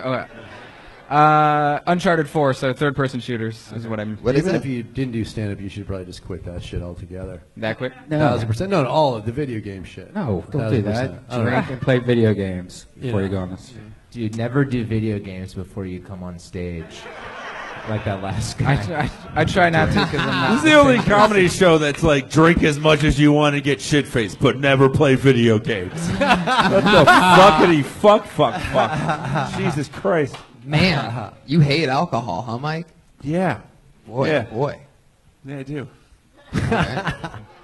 Uncharted 4. So third-person shooters is what I'm. What is Even it? if you didn't do stand up, you should probably just quit that shit altogether. That quick? No. 1,000%. No, all of the video game shit. No, don't do 1,000%. that. I don't know. Drink and play video games before Yeah. you go on this. Dude, never do video games before you come on stage. Like that last guy. I try not to because I'm not. This is the only comedy show that's like drink as much as you want and get shit faced, but never play video games. What the fuckity fuck? Jesus Christ. Man, you hate alcohol, huh, Mike? Yeah. Boy, Yeah. boy. Yeah, I do.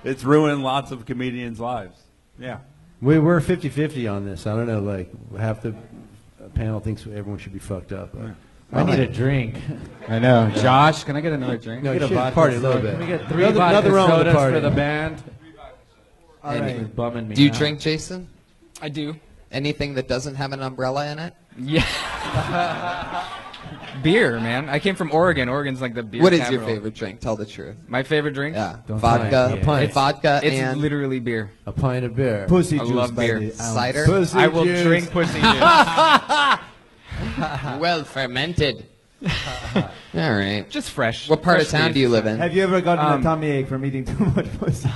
It's ruined lots of comedians' lives. Yeah. We're 50-50 on this. I don't know, like, half the panel thinks everyone should be fucked up. I need a drink. I know. Josh, can I get another drink? No, Get you a should vodka party a soda. little bit. Can we get 3 Nothing- vodka nothing wrong with the sodas party. for the band? All This right. is bumming me Do you out. drink, Jason? I do. Anything that doesn't have an umbrella in it? Yeah. Beer, man. I came from Oregon. Oregon's like the beer What is capital. your favorite drink? Tell the truth. My favorite drink? Yeah. Don't Vodka. pint. A pint. It's vodka It's and literally beer. A pint of beer. Pussy I juice love by beer. the ounce. cider. Pussy I will juice. drink pussy juice. Well fermented. All right. Just fresh. What part of Fresh town leaf. do you live in? Have you ever gotten Um, a tummy ache from eating too much pussy?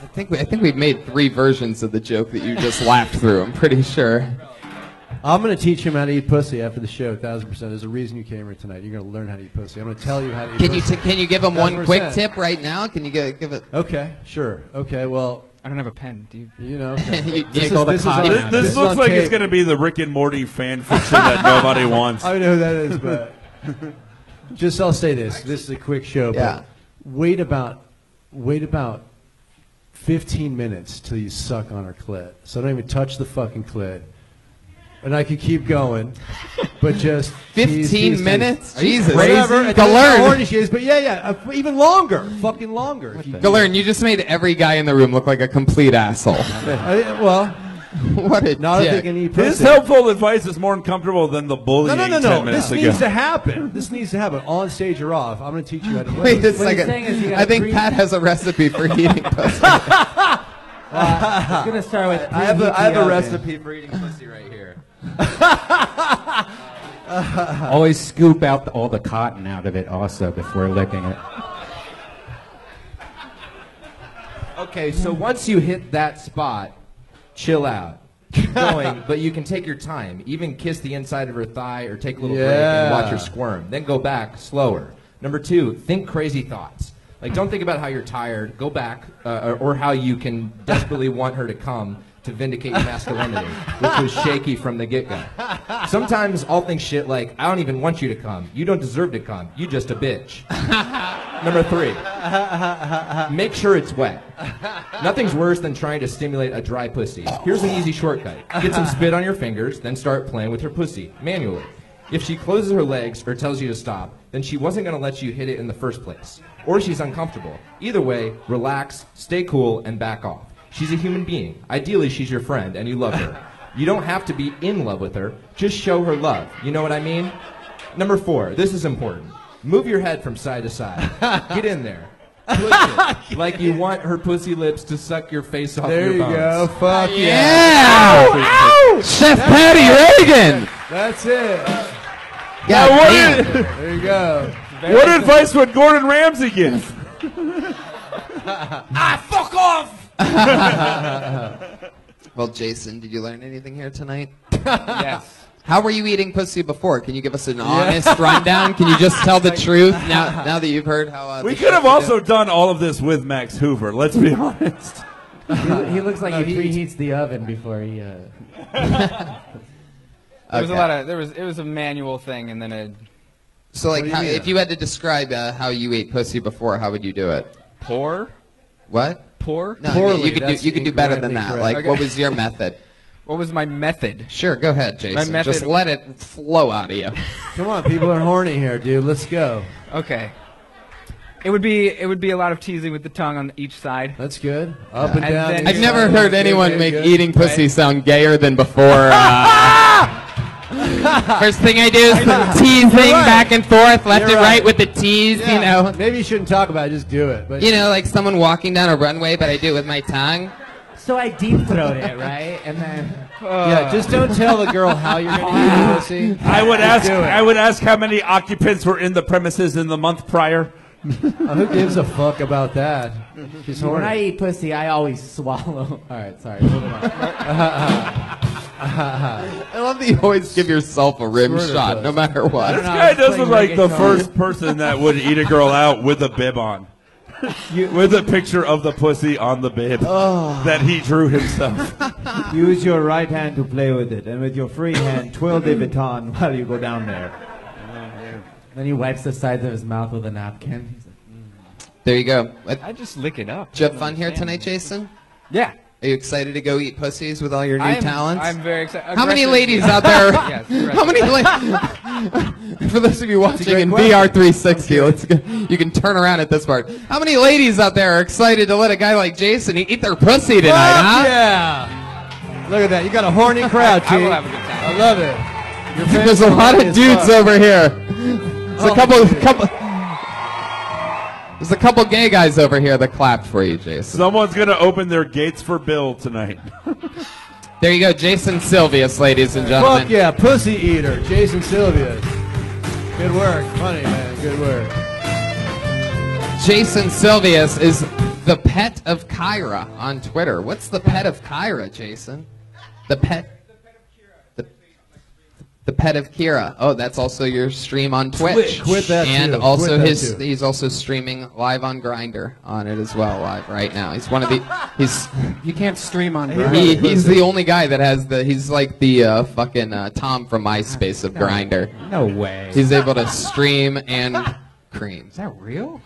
I think we've made 3 versions of the joke that you just laughed through. I'm pretty sure. I'm going to teach him how to eat pussy after the show, 1,000%. There's a reason you came here tonight. You're going to learn how to eat pussy. I'm going to tell you how to eat pussy. Can you give him one quick 1,000%. tip right now? Can you give it? Okay, sure. Okay, well, I don't have a pen. Do you? you know. You- Take all the cotton out of This it. looks on like it's tape. going to be the Rick and Morty fan fiction that nobody wants. I don't know who that is, but just I'll say this. This is a quick show. Yeah. But wait about 15 minutes till you suck on her clit. So don't even touch the fucking clit. And I could keep going, but just 15 minutes? Jesus. Whatever. It Gillearn. depends how horny she is, but even longer, fucking longer. Gillearn, you just made every guy in the room look like a complete asshole. Well, What a not if they dick. can eat His pussy. helpful advice is more uncomfortable than the bullying No. 10 minutes This ago. needs to happen. This needs to happen on stage or off. I'm going to teach you how to. Wait a What he's second. saying is you gotta I think pre- Pat has a recipe for eating pussy. I was gonna start with. I have preheat a the oven. recipe for eating pussy right here. Always scoop out all the cotton out of it also before licking it. Okay, so once you hit that spot, chill out. Keep going, but you can take your time. Even kiss the inside of her thigh or take a little break and watch her squirm. Then go back slower. Number 2, think crazy thoughts. Like, don't think about how you're tired. Go back, or how you can desperately want her to come to vindicate your masculinity, which was shaky from the get-go. Sometimes I'll think shit like, I don't even want you to come. You don't deserve to come. You just a bitch. Number 3, make sure it's wet. Nothing's worse than trying to stimulate a dry pussy. Here's an easy shortcut. Get some spit on your fingers, then start playing with her pussy, manually. If she closes her legs or tells you to stop, then she wasn't going to let you hit it in the first place. Or she's uncomfortable. Either way, relax, stay cool, and back off. She's a human being. Ideally, she's your friend, and you love her. You don't have to be in love with her. Just show her love. You know what I mean? Number 4, this is important. Move your head from side to side. Get in there. Push it like you want her pussy lips to suck your face off There your you bones. go. Fuck Yeah! yeah. Chef Patty Reagan! That's it. God damn. There you go. What advice would Gordon Ramsay give? Fuck off! Well, Jason, did you learn anything here tonight? Yes. How were you eating pussy before? Can you give us an honest rundown? Can you just tell the truth now that you've heard how? We the could have chefs also done all of this with Max Hoover. Let's be honest. He looks like he preheats the oven before he. There was a lot of it was a manual thing, and then a So, like, What do you mean? if you had to describe how you ate pussy before, how would you do it? pour. What? Pour. No, Poorly, you could do better than that's that. incorrect. Like, Okay. what was your method? What was my method? Sure, go ahead, Jason. method- Just let it flow out of you. Come on, people are horny here, dude. Let's go. Okay. It would be a lot of teasing with the tongue on each side. That's good. Up and down. then- I've never heard anyone make eating pussy Right. sound gayer than before. First thing I do is teasing back and forth, left and right with the tease, Yeah. you know. Maybe you shouldn't talk about it. Just do it. But You know, like someone walking down a runway, but I do it with my tongue. So I deep throat it, right? And then yeah, just don't tell the girl how you're gonna eat the pussy. I would Just do it. ask how many occupants were in the premises in the month prior. Who gives a fuck about that? She's when I horny. eat pussy, I always swallow. All right, sorry. Moving on. I love that you always give yourself a rim Sort of shot, does. no matter what. This guy does look like the first person that would eat a girl out with a bib on. With a picture of the pussy on the bib that he drew himself. Use your right hand to play with it, and with your free hand, twirl the baton while you go down there. Then he wipes the sides of his mouth with a napkin. He's like, There you go. I just lick it up. Did you have fun here tonight, Jason? Yeah. Are you excited to go eat pussies with all your new talents? I'm very excited. How many Aggressive. ladies out there? Yes, How many For those of you watching in VR360, you can turn around at this part. How many ladies out there are excited to let a guy like Jason eat their pussy tonight, huh? Yeah. Look at that. You got a horny crowd, T. I will have a good time. I love it. Your fans There's a are lot horny of as dudes fuck. over here. There's a couple gay guys over here that clapped for you, Jason. Someone's going to open their gates for Bill tonight. There you go, Jason Silvius, ladies and gentlemen. Fuck yeah, pussy eater, Jason Silvius. Good work, funny man, good work. Jason Silvius is the pet of Kyra on Twitter. What's the pet of Kyra, Jason? The pet of Kira. Oh, that's also your stream on Twitch. Quit that and too. also Quit that too. he's also streaming live on Grindr on it as well, live right now. He's one of the You can't stream on he's the only guy that has he's like the fucking Tom from MySpace of Grindr. No way. He's able to stream and cream. Is that real?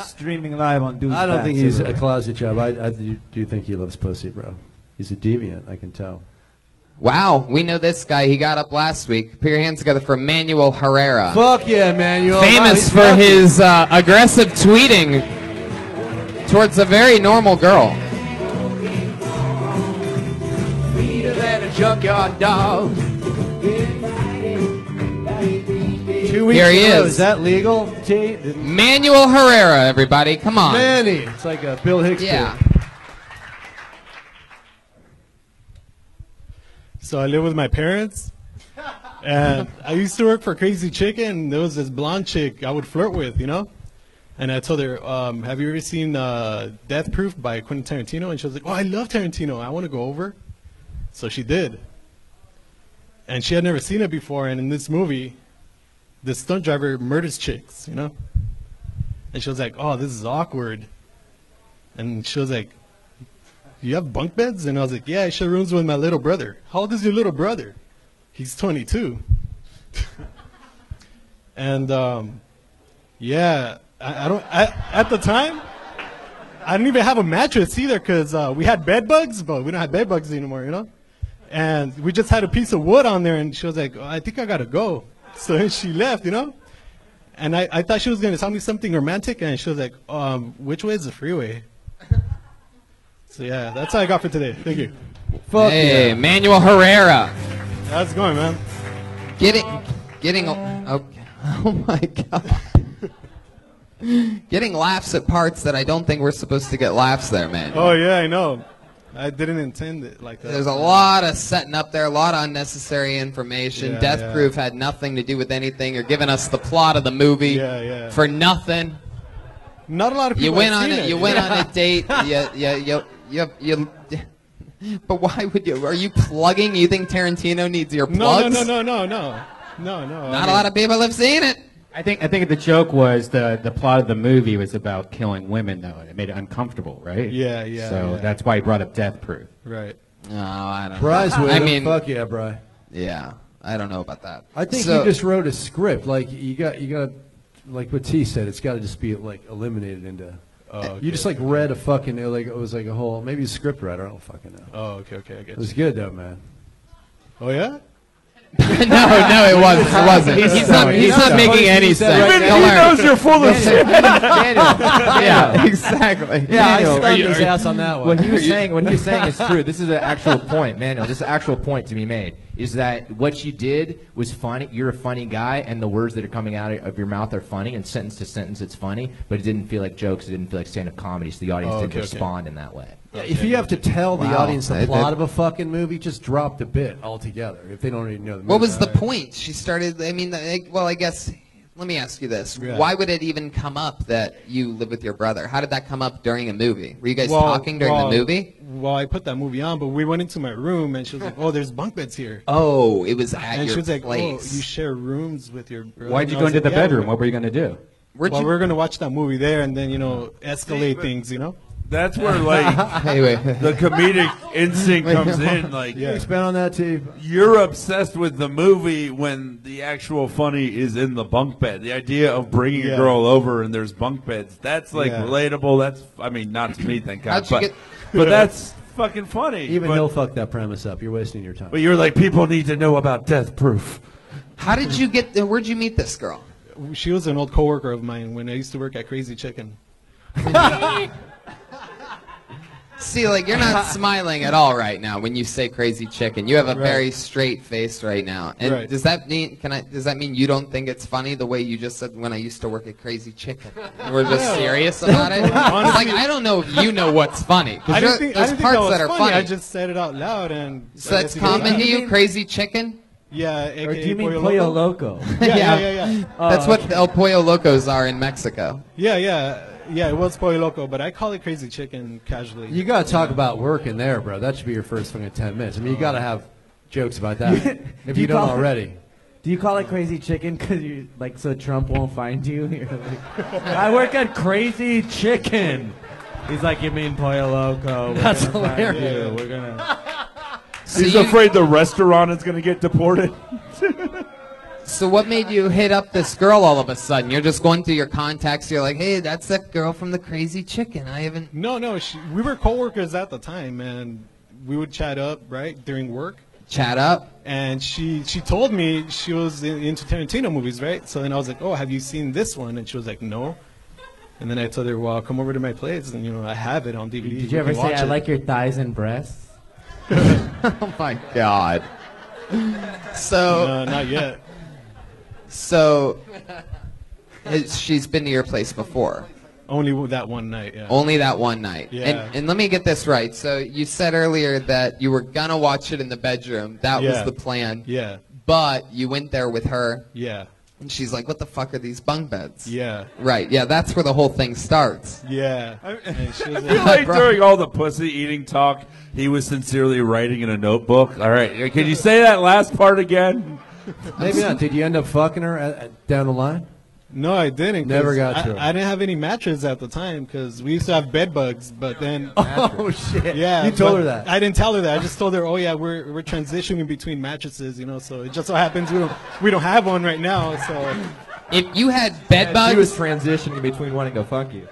Streaming live on Dude's I don't think he's a Bass. closet job. I do think he loves pussy, bro. He's a deviant, I can tell. Wow, we know this guy. He got up last week. Put your hands together for Manuel Herrera. Fuck yeah, Manuel. Famous for his aggressive tweeting towards a very normal girl. Meaner than a junkyard dog. 2 weeks Here he ago, is. Is that legal, T? Manuel Herrera, everybody. Come on. Manny. It's like a Bill Hicks Yeah. bit. So I live with my parents, and I used to work for Crazy Chicken, and there was this blonde chick I would flirt with, you know? And I told her, have you ever seen Death Proof by Quentin Tarantino? And she was like, oh, I love Tarantino. I want to go over. So she did. And she had never seen it before, and in this movie, the stunt driver murders chicks, you know? And she was like, oh, this is awkward. And she was like, you have bunk beds? And I was like, yeah, I share rooms with my little brother. How old is your little brother? He's 22. And yeah, at the time, I didn't even have a mattress either because we had bed bugs, but we don't have bed bugs anymore, you know? And we just had a piece of wood on there, and she was like, oh, I think I gotta go. So she left, you know? And I thought she was gonna tell me something romantic, and she was like, which way is the freeway? So yeah, that's all I got for today. Thank you. Fuck Hey, yeah. Manuel Herrera. How's it going, man? Getting, okay. Oh my God. Getting laughs at parts that I don't think we're supposed to get laughs there, man. Oh yeah, I know. I didn't intend it like that. There's a lot of setting up there, a lot of unnecessary information. Yeah, Death yeah. Proof had nothing to do with anything. You're giving us the plot of the movie Yeah. for nothing. Not a lot of people. You went have on seen it. it. You went on a date. You. But why would you? Are you plugging? You think Tarantino needs your plugs? No. Not a lot of people have seen it. I think the joke was the plot of the movie was about killing women, though. It made it uncomfortable, right? Yeah. So that's why he brought up Death Proof. Right. No, I don't Bry's know. with I him. mean, Fuck yeah, Bry. yeah, I don't know about that. I think So- he just wrote a script. Like you got like what T said. It's got to just be like eliminated into. Okay, you just like read a fucking like it was like a whole maybe a script writer. I don't fucking know. Oh, okay. I It get was you. good though, man. Oh yeah. No, it wasn't. It wasn't. He's not making any sense. Even he knows you're full of shit. Yeah, exactly. Yeah, I stunned his ass on that one. What he was saying is true. This is an actual point, Manuel. This is an actual point to be made. Is that what you did was funny? You're a funny guy, and the words that are coming out of your mouth are funny, and sentence to sentence it's funny, but it didn't feel like jokes. It didn't feel like stand-up comedy, so the audience didn't respond in that way. Yeah, if you have to tell the audience the plot of a fucking movie, just drop the bit altogether. If they don't already know the movie. What was the point? She started. I mean, well, I guess. Let me ask you this: why would it even come up that you live with your brother? How did that come up during a movie? Were you guys talking during the movie? Well, I put that movie on, but we went into my room, and she was like, "Oh, there's bunk beds here." Oh, it was at and your she was like, place. "Oh, you share rooms with your brother." Why'd you go into the bedroom? What were you going to do? We were going to watch that movie there, and then escalate things. That's where the comedic instinct comes in. Like, expand on that too. You're obsessed with the movie when the actual funny is in the bunk bed. The idea of bringing a girl over and there's bunk beds, that's relatable. That's, I mean, not to me, thank God, but that's fucking funny. Even he'll fuck that premise up. You're wasting your time. But you're like, people need to know about Death Proof. How did you get? Where'd you meet this girl? She was an old coworker of mine when I used to work at Crazy Chicken. See, like, you're not smiling at all right now when you say Crazy Chicken. You have a very straight face right now. And does that mean does that mean you don't think it's funny the way you just said when I used to work at Crazy Chicken? We're just serious about it? Honestly, like, I don't know if you know what's funny. I didn't think that are funny. I just said it out loud. And so that's common to you, Crazy Chicken? Yeah, or do you mean Pollo Loco? Yeah. That's what El Pollo Locos are in Mexico. Yeah, it was Pollo Loco, but I call it Crazy Chicken casually. You got to talk about working there, bro. That should be your first fucking 10 minutes. I mean, you got to have jokes about that if you don't already. Do you call it Crazy Chicken because you so Trump won't find you? You're like, I work at Crazy Chicken. He's like, you mean Pollo Loco? That's hilarious. We're gonna. He's afraid the restaurant is going to get deported. So what made you hit up this girl all of a sudden? You're just going through your contacts. You're like, hey, that's that girl from the Crazy Chicken. I haven't. No, we were coworkers at the time, and we would chat up during work. Chat up. And she told me she was into Tarantino movies, right? So then I was like, oh, have you seen this one? And she was like, no. And then I told her, well, come over to my place, and I have it on DVD. Did you ever say I like your thighs and breasts? Oh my God. So. No, not yet. So, she's been to your place before? Only that one night, yeah. Only that one night. Yeah. And let me get this right. So, you said earlier that you were going to watch it in the bedroom. That was the plan. Yeah. But you went there with her. Yeah. And she's like, what the fuck are these bunk beds? Yeah. Right. Yeah, that's where the whole thing starts. Yeah. I feel like during all the pussy eating talk, he was sincerely writing in a notebook. All right. Can you say that last part again? Maybe not. Did you end up fucking her down the line? No, I didn't. Never got to her. I didn't have any mattress at the time because we used to have bed bugs. But then, oh shit! Yeah, you told her that. I didn't tell her that. I just told her, oh yeah, we're transitioning between mattresses, So it just so happens we don't have one right now. So if you had bed bugs, she was transitioning between wanting to fuck you.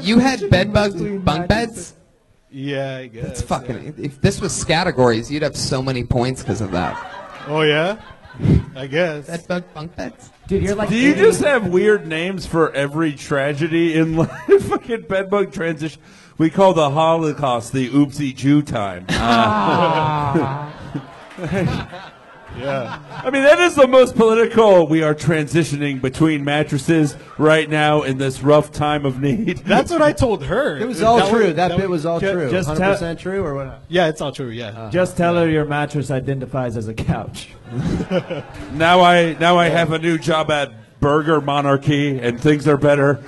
You had bed bugs, bunk beds. Yeah, I guess. That's fucking. If this was categories, you'd have so many points because of that. Oh yeah, I guess. Bed bug, bunk beds. Dude, you're like. Do you just have weird names for every tragedy in life? Fucking bedbug transition. We call the Holocaust the oopsie Jew time. Yeah. I mean, that is the most political. We are transitioning between mattresses right now in this rough time of need. That's what I told her. It was all true. That bit was all true. Just 100% true or what? Yeah, it's all true. Yeah. Just tell her your mattress identifies as a couch. Now I have a new job at Burger Monarchy, and things are better.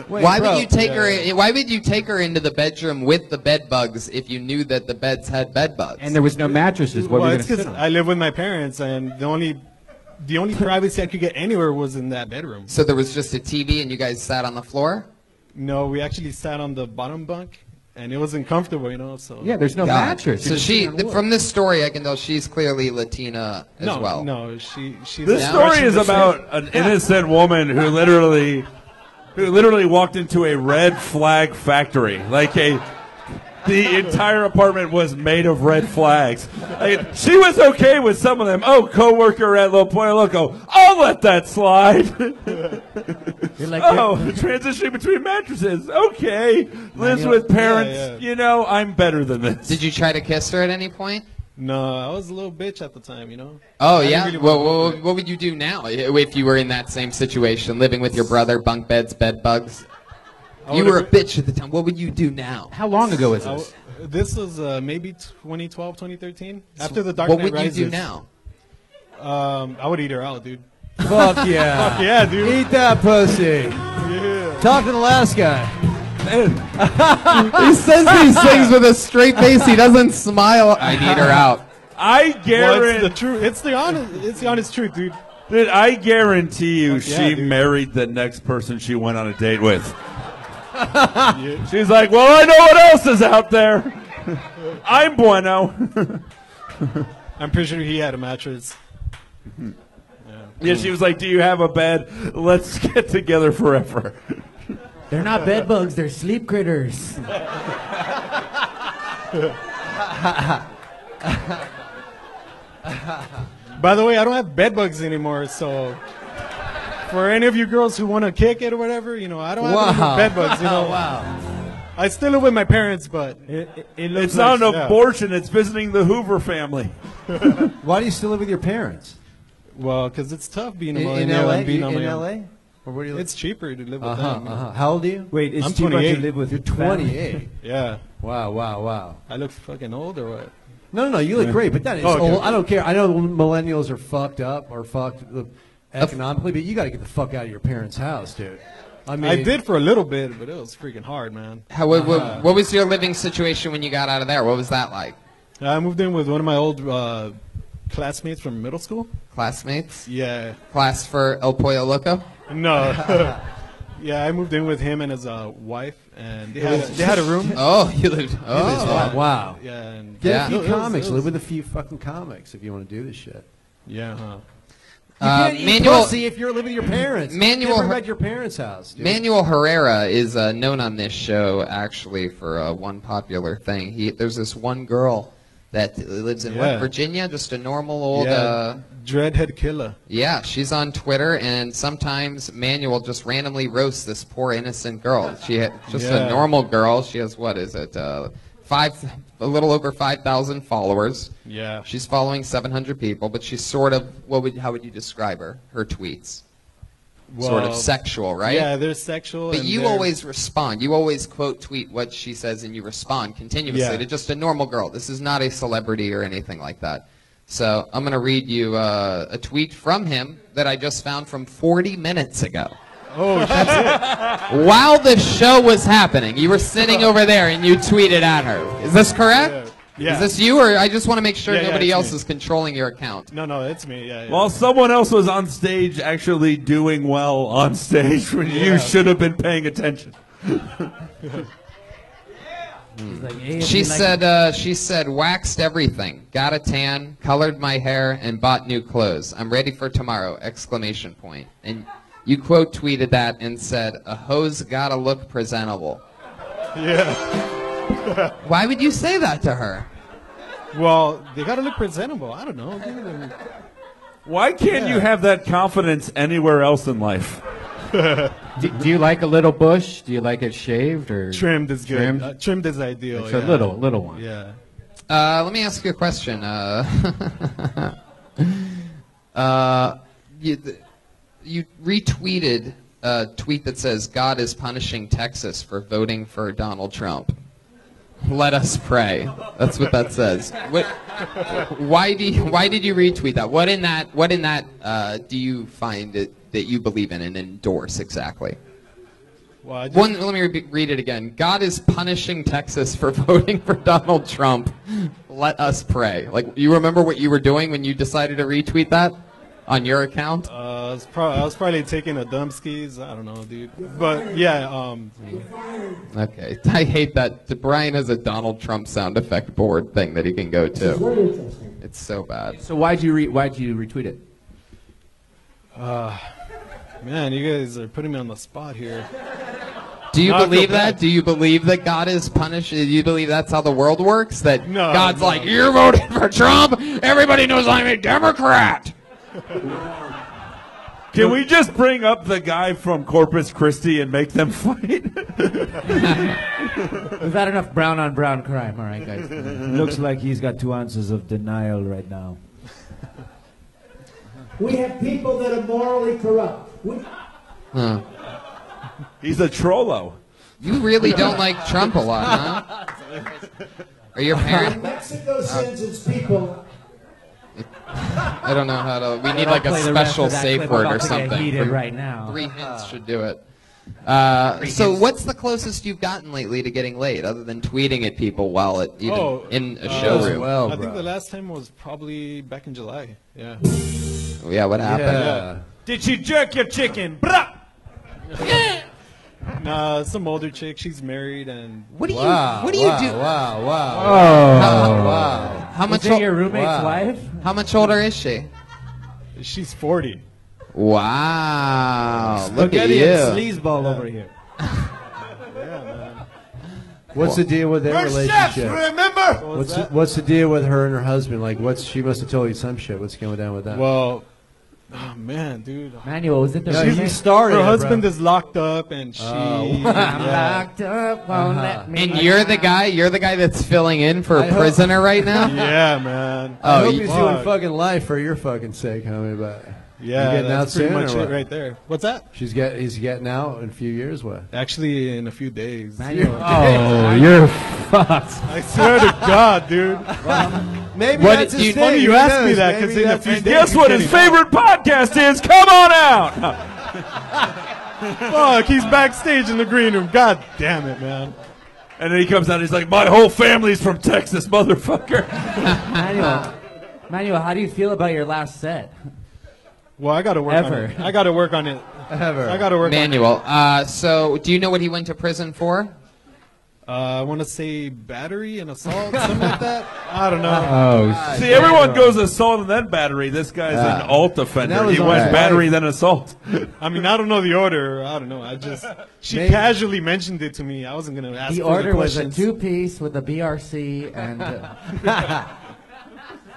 Wait, why would you take her? Why would you take her into the bedroom with the bed bugs if you knew that the beds had bed bugs? And there was no mattresses. What well, were you it's going to because sit on? I live with my parents, and the only privacy I could get anywhere was in that bedroom. So there was just a TV, and you guys sat on the floor? No, we actually sat on the bottom bunk, and it wasn't comfortable, So yeah, there's no mattress. So from this story, I can tell she's clearly Latina as well. No, she's. This story is about an innocent woman who literally walked into a red flag factory, like a the entire apartment was made of red flags. Like, she was okay with some of them. Oh, coworker at La Pollo Loco. I'll let that slide. Transitioning between mattresses. Okay. Lives with parents. You know, I'm better than this. Did you try to kiss her at any point? No, I was a little bitch at the time, you know. Oh, yeah? Really what would you do now if you were in that same situation, living with your brother, bunk beds, bed bugs? You were a bitch at the time. What would you do now? How long ago is this? This was maybe 2012, 2013. After the Dark Knight Rises. What would you do now? I would eat her out, dude. Fuck yeah. Fuck yeah, dude. Eat that pussy. Yeah. Talk to the last guy. He says these things with a straight face. He doesn't smile. I need her out. I guarantee it's the truth. It's the honest truth, dude. Dude, I guarantee you, yeah, she dude. married the next person she went on a date with. She's like, well, I know what else is out there. I'm bueno. I'm pretty sure he had a mattress. Yeah, she was like, do you have a bed? Let's get together forever. They're not bed bugs, they're sleep critters. By the way, I don't have bed bugs anymore, so for any of you girls who want to kick it or whatever, you know, I don't have any more bed bugs, you know. Wow. I still live with my parents, but It's not an abortion, it's visiting the Hoover family. Why do you still live with your parents? Well, because it's tough being a In millennial LA? and being on In my own. LA? Or where do you live? It's cheaper to live with them. How old are you? Wait, it's I'm cheaper 28. to live with You're family. 28. Yeah. Wow. I look fucking old or what? No, you look great, but that is old. I don't care. I know millennials are fucked up or fucked economically, but you got to get the fuck out of your parents' house, dude. I mean, I did for a little bit, but it was freaking hard, man. What was your living situation when you got out of there? What was that like? I moved in with one of my old classmates from middle school. Classmates? Yeah. Class for El Pollo Loco? No. Yeah, I moved in with him and his wife, and they had a room. Oh, you lived. Oh, wow. Yeah. And Get a few comics. Live with a few fucking comics if you want to do this shit. Yeah. Huh. You can't eat pussy if you're living with your parents. Never at your parents' house. Dude. Manuel Herrera is known on this show actually for one popular thing. There's this one girl that lives in Virginia, just a normal old dreadhead killer. Yeah, she's on Twitter, and sometimes Manuel just randomly roasts this poor innocent girl. She had just a normal girl. She has a little over 5,000 followers. Yeah. She's following 700 people, but she's sort of how would you describe her? Her tweets. Well, sort of sexual, right? Yeah, they're sexual. But you always respond. You always quote tweet what she says, and you respond continuously to just a normal girl. This is not a celebrity or anything like that. So I'm going to read you a tweet from him that I just found from 40 minutes ago. Oh, that's it. While the show was happening, you were sitting over there and you tweeted at her. Is this correct? Yeah. Is this you, or I just want to make sure nobody else me. is controlling your account? No, it's me. Yeah. While someone else was on stage actually doing well on stage when you should have been paying attention. She said, waxed everything, got a tan, colored my hair, and bought new clothes. I'm ready for tomorrow, exclamation point. And you quote tweeted that and said, a hoe's gotta look presentable. Yeah. Why would you say that to her? Well, they gotta look presentable. I don't know. Why can't you have that confidence anywhere else in life? Do you like a little bush? Do you like it shaved or trimmed is good? Trimmed, trimmed is ideal. It's a little one. Yeah. Let me ask you a question. You retweeted a tweet that says God is punishing Texas for voting for Donald Trump. Let us pray. That's what that says. Why did you retweet that? What in that do you find that you believe in and endorse exactly? Well, let me read it again. God is punishing Texas for voting for Donald Trump. Let us pray. Like, you remember what you were doing when you decided to retweet that on your account? I was probably taking a dumb skis. I don't know, dude. But yeah. Okay. I hate that. Brian has a Donald Trump sound effect board thing that he can go to. It's so bad. So why'd you retweet it? Man, you guys are putting me on the spot here. Do you Now I feel believe bad. that? Do you believe that God is punished? Do you believe that's how the world works? That No, God's no. like, you're voting for Trump. Everybody knows I'm a Democrat. Can we just bring up the guy from Corpus Christi and make them fight? We've had enough brown on brown crime. All right, guys. Looks like he's got 2 ounces of denial right now. We have people that are morally corrupt. Huh. He's a trollo. You really don't like Trump a lot, huh? Are your parents? Mexico sends its people. I don't know how to. We need like a Play the rest special of that safe clip word about or to get something. heated right now. 3 hints should do it. So what's the closest you've gotten lately to getting laid, other than tweeting at people while at even in a showroom? I think the last time was probably back in July. Yeah. Yeah, what happened? Yeah. Did she jerk your chicken? Bruh! Nah, some older chick. She's married and. What do you? Wow, What do you wow, do? Wow, wow. Wow. How much? Was it your roommate's wife? How much older is she? She's 40. Wow. Look at Spaghetti you. and sleazeball over here. What's the deal with their We're relationship? chefs, remember? What's the deal with her and her husband? Like, she must have told you some shit. What's going down with that? Well, oh man, dude. Manuel, was it the Yeah, roommate? you started. Her it, husband bro. is locked up, and she. I'm yeah. locked up, won't let me. And you're the guy. You're the guy that's filling in for I a hope- prisoner right now. Yeah, man. I hope you- he's doing fucking life for your fucking sake, homie. But Yeah, you getting out that's pretty soon much or it what? right there. What's that? He's getting out in a few years. What? Actually, in a few days. Manuel. Oh, you're fucked. I swear to God, dude. Maybe What that's do his you- thing. Funny you Who asked me knows? that, 'cause Maybe in a that's few his days- thing. Guess what his favorite podcast is? Come on out. Fuck, he's backstage in the green room. God damn it, man. And then he comes out and he's like, my whole family's from Texas, motherfucker. Manuel, how do you feel about your last set? Well, I gotta work on Ever. it. I gotta work on it. Ever. I gotta work Manuel. So, do you know what he went to prison for? on it. I want to say battery and assault, something like that. I don't know. Oh, See, everyone goes assault and then battery. This guy's an alt offender. that was He on went his battery, wife. then assault. I mean, I don't know the order. I don't know. She Maybe. casually mentioned it to me. I wasn't gonna ask The for order the was a questions. 2-piece with a BRC and.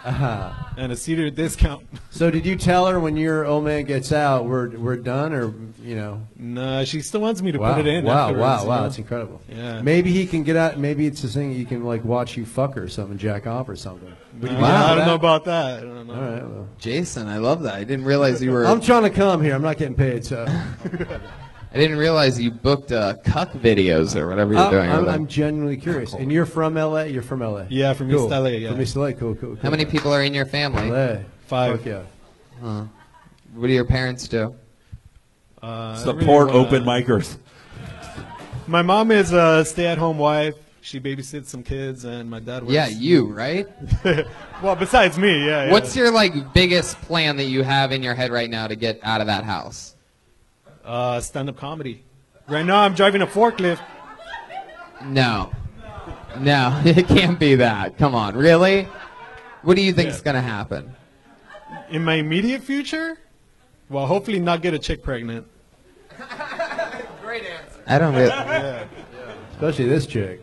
And a cedar discount. So did you tell her when your old man gets out, we're done, or you know? Nah, she still wants me to Wow, put it in. wow, afterwards, wow, you wow! know? It's incredible. Yeah. Maybe he can get out. Maybe it's this thing you can like watch you fuck her or something, jack off or something. Would you be down I for don't that? know about that. I don't know. All right. Well. Jason, I love that. I didn't realize you were. I'm trying to come here. I'm not getting paid, so. I didn't realize you booked cuck videos or whatever you're doing. over there. I'm genuinely curious. And you're from LA? You're from LA? Yeah, from cool. East LA. Yeah. From East LA. Cool, cool, cool. How many people are in your family? LA. 5. Fuck yeah. Huh. What do your parents do? Support open micers. My mom is a stay-at-home wife. She babysits some kids, and my dad works. Yeah, you, right? Well, besides me, yeah. What's your biggest plan that you have in your head right now to get out of that house? Stand-up comedy. Right now, I'm driving a forklift. No, it can't be that. Come on, really? What do you think's gonna happen? In my immediate future, well, hopefully not get a chick pregnant. Great answer. I don't really. Especially this chick.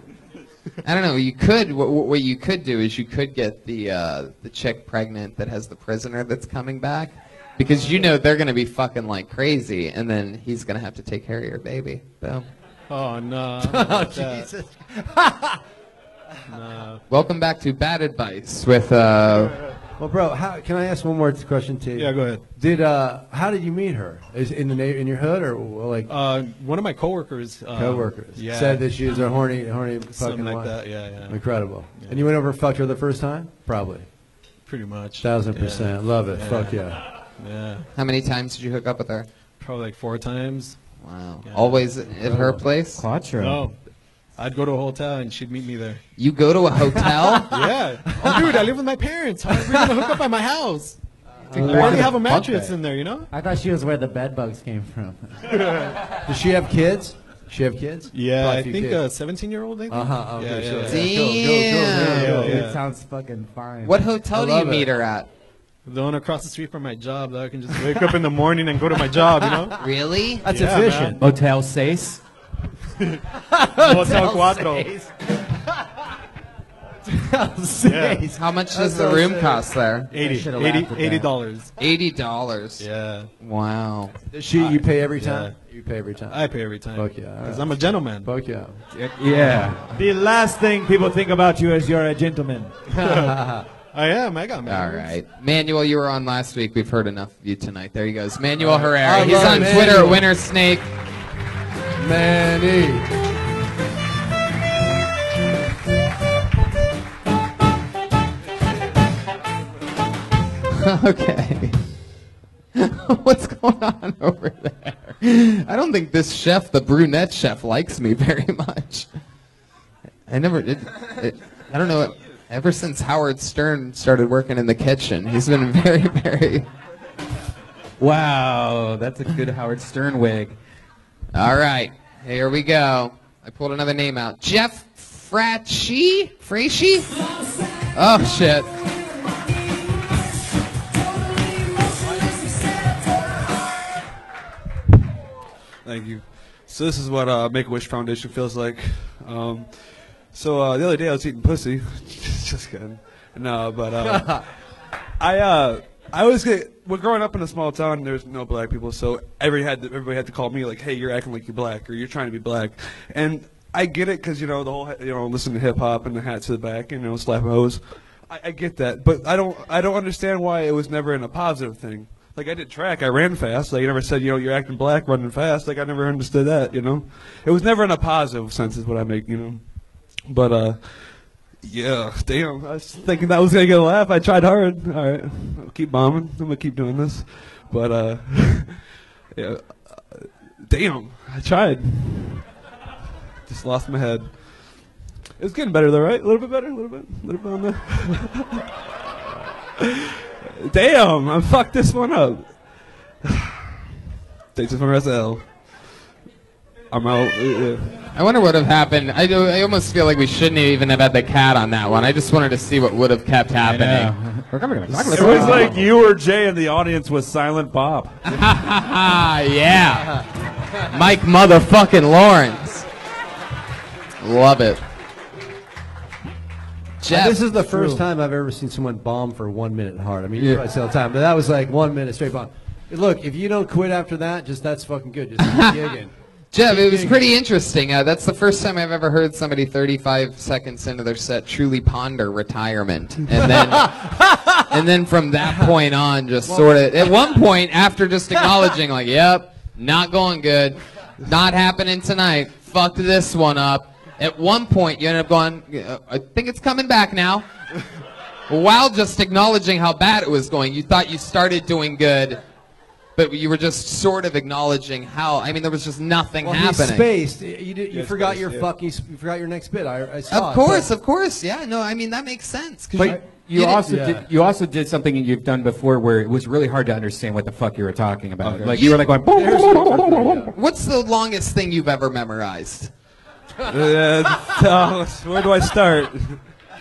I don't know. You could. What you could do is you could get the chick pregnant that has the prisoner that's coming back, because you know they're gonna be fucking like crazy, and then he's gonna have to take care of your baby. Boom. Oh no! Oh Jesus! No. Welcome back to Bad Advice with. Well, bro, can I ask one more question to you? Yeah, go ahead. How did you meet her? Is in in your hood or like? One of my coworkers. Coworkers Yeah. said that she was a horny Something fucking like wife. that. Yeah, yeah. Incredible. Yeah. And you went over and fucked her the first time? Probably. Pretty much. 1000%. Love it. Yeah. Fuck yeah. Yeah. How many times did you hook up with her? Probably like 4 times. Wow. Yeah. Always at her place? Quattro. No. I'd go to a hotel and she'd meet me there. You go to a hotel? Yeah. Oh, dude, I live with my parents. How are we gonna hook up at my house? I already have a mattress in there, you know? I thought she was where the bed bugs came from. Does she have kids? Does she have kids? Yeah, Probably I a few think kids. a 17-year-old, I think. Uh-huh, okay, Yeah, sure. yeah. Damn. Yeah. It sounds fucking fine. What hotel do you love meet it. her at? The one across the street from my job that I can just wake up in the morning and go to my job, you know? Really? That's Yeah, efficient. Motel Sace. Hotel Cuatro. Yeah. How much does the room cost there? $80. $80. Yeah. Wow. You pay every time? You pay every time? I pay every time. Fuck yeah. Because I'm a gentleman. Fuck yeah. Yeah. The last thing people think about you is you're a gentleman. I am. I got All right. Manuel, you were on last week. We've heard enough of you tonight. There he goes. Manuel Herrera. I He's love on Manuel. Twitter, Winter Snake. Manny. Okay. What's going on over there? I don't think this chef, the brunette chef, likes me very much. I don't know. Ever since Howard Stern started working in the kitchen, he's been very, very... Wow, that's a good Howard Stern wig. All right, here we go. I pulled another name out. Jeff Frasci? Oh, shit. Thank you. So this is what Make-A-Wish Foundation feels like. So the other day I was eating pussy. Just kidding. No, but we're growing up in a small town. There's no black people, so everybody had to call me like, "Hey, you're acting like you're black, or you're trying to be black." And I get it because the whole listen to hip hop and the hat to the back, and slap hoes. I get that, but I don't understand why it was never in a positive thing. Like, I did track, I ran fast. Like, you never said, you're acting black running fast. Like, I never understood that, It was never in a positive sense is what I make, But, yeah, damn. I was thinking that was going to get a laugh. I tried hard. All right. I'll keep bombing. I'm going to keep doing this. But, yeah, damn. I tried. Just lost my head. It was getting better, though, right? A little bit better? A little bit on there. Damn, I fucked this one up. Takes it from SL. I'm out. I wonder what would have happened. I almost feel like we shouldn't even have had the cat on that one. I just wanted to see what would have kept happening. It was like you or Jay in the audience with Silent Bob. Yeah. Mike motherfucking Lawrence. Love it. Jeff. This is the first time I've ever seen someone bomb for 1 minute hard. I mean, you probably say all the time, but that was like 1 minute straight bomb. Look, if you don't quit after that, that's fucking good. Just keep gigging. Jeff, it was pretty interesting. That's the first time I've ever heard somebody 35 seconds into their set truly ponder retirement. And then from that point on, just sort of, at one point, after just acknowledging, like, yep, not going good, not happening tonight, fucked this one up. At one point, you ended up going, I think it's coming back now. While just acknowledging how bad it was going, you thought you started doing good, but you were just sort of acknowledging how. I mean, there was just nothing happening. Spaced. You forgot your fucking. You forgot your next bit. I saw. Of course. Yeah. No. I mean, that makes sense. But you also did something you've done before where it was really hard to understand what the fuck you were talking about. Okay. Like you were like going. What's the longest thing you've ever memorized? Where do I start?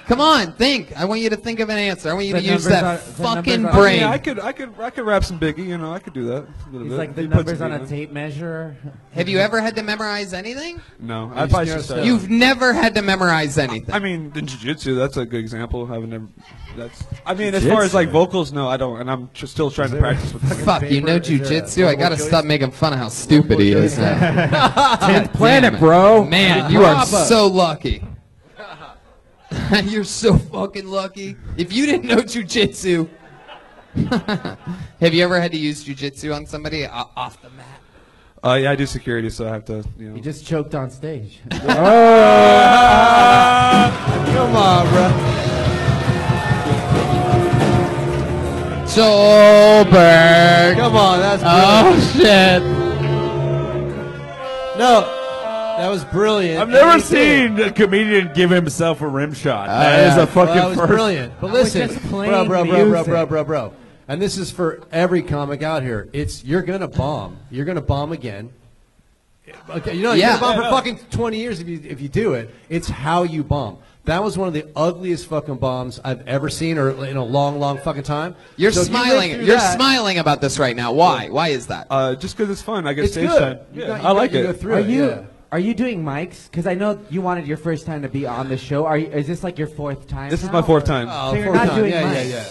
Come on, think. I want you to think of an answer. I want you to use that fucking brain. I could rap some Biggie. I could do that. He's like the numbers on a tape measure. Have you ever had to memorize anything? No, You've never had to memorize anything. I mean, in jiu-jitsu, that's a good example. As far as like vocals, no, I don't, and I'm still trying to practice with that. Fuck, you know jiu-jitsu? I gotta stop making fun of how stupid he is now. 10th planet, bro. Man, you are so lucky. You're so fucking lucky. If you didn't know jiu-jitsu. Have you ever had to use jiu-jitsu on somebody off the mat? Yeah, I do security, so I have to, You just choked on stage. Come on, bro. Solberg. Come on, that's Oh, brilliant. shit. No. That was brilliant. I've never seen a comedian give himself a rim shot. That is a fucking that was first. brilliant. But listen, bro. And this is for every comic out here. You're gonna bomb. You're gonna bomb again. Okay, you're gonna bomb for fucking 20 years if you do it. It's how you bomb. That was one of the ugliest fucking bombs I've ever seen, or in a long, long fucking time. You're smiling. You're smiling about this right now. Why? Why is that? Just because it's fun. I get stage time. Yeah, I like it. Are Are you doing mics? Because I know you wanted your first time to be on the show. Is this like your fourth time? This is my fourth time. So you're not doing mics. Yeah.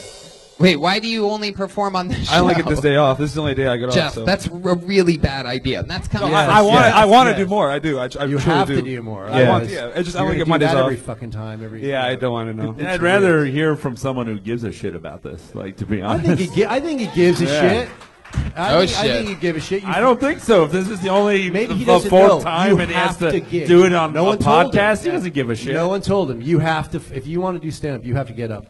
Wait, why do you only perform on this show? I only get this day off. This is the only day I get Jeff, off. So. that's a really bad idea. And that's kind of. I want to do more. I do. I You truly have do. to do more. I want. Yeah. I want to get my days off every fucking time. Yeah, I don't want to know. And I'd rather hear from someone who gives a shit about this. Like, to be honest, I think he gives a shit. I shit. think he'd give a shit. I don't think so. If this is the only Maybe he the doesn't fourth know. time You and he has have to give. do it on No a one told podcast, him. he doesn't give a shit. No one told him. You have to. If you want to do stand up, you have to get up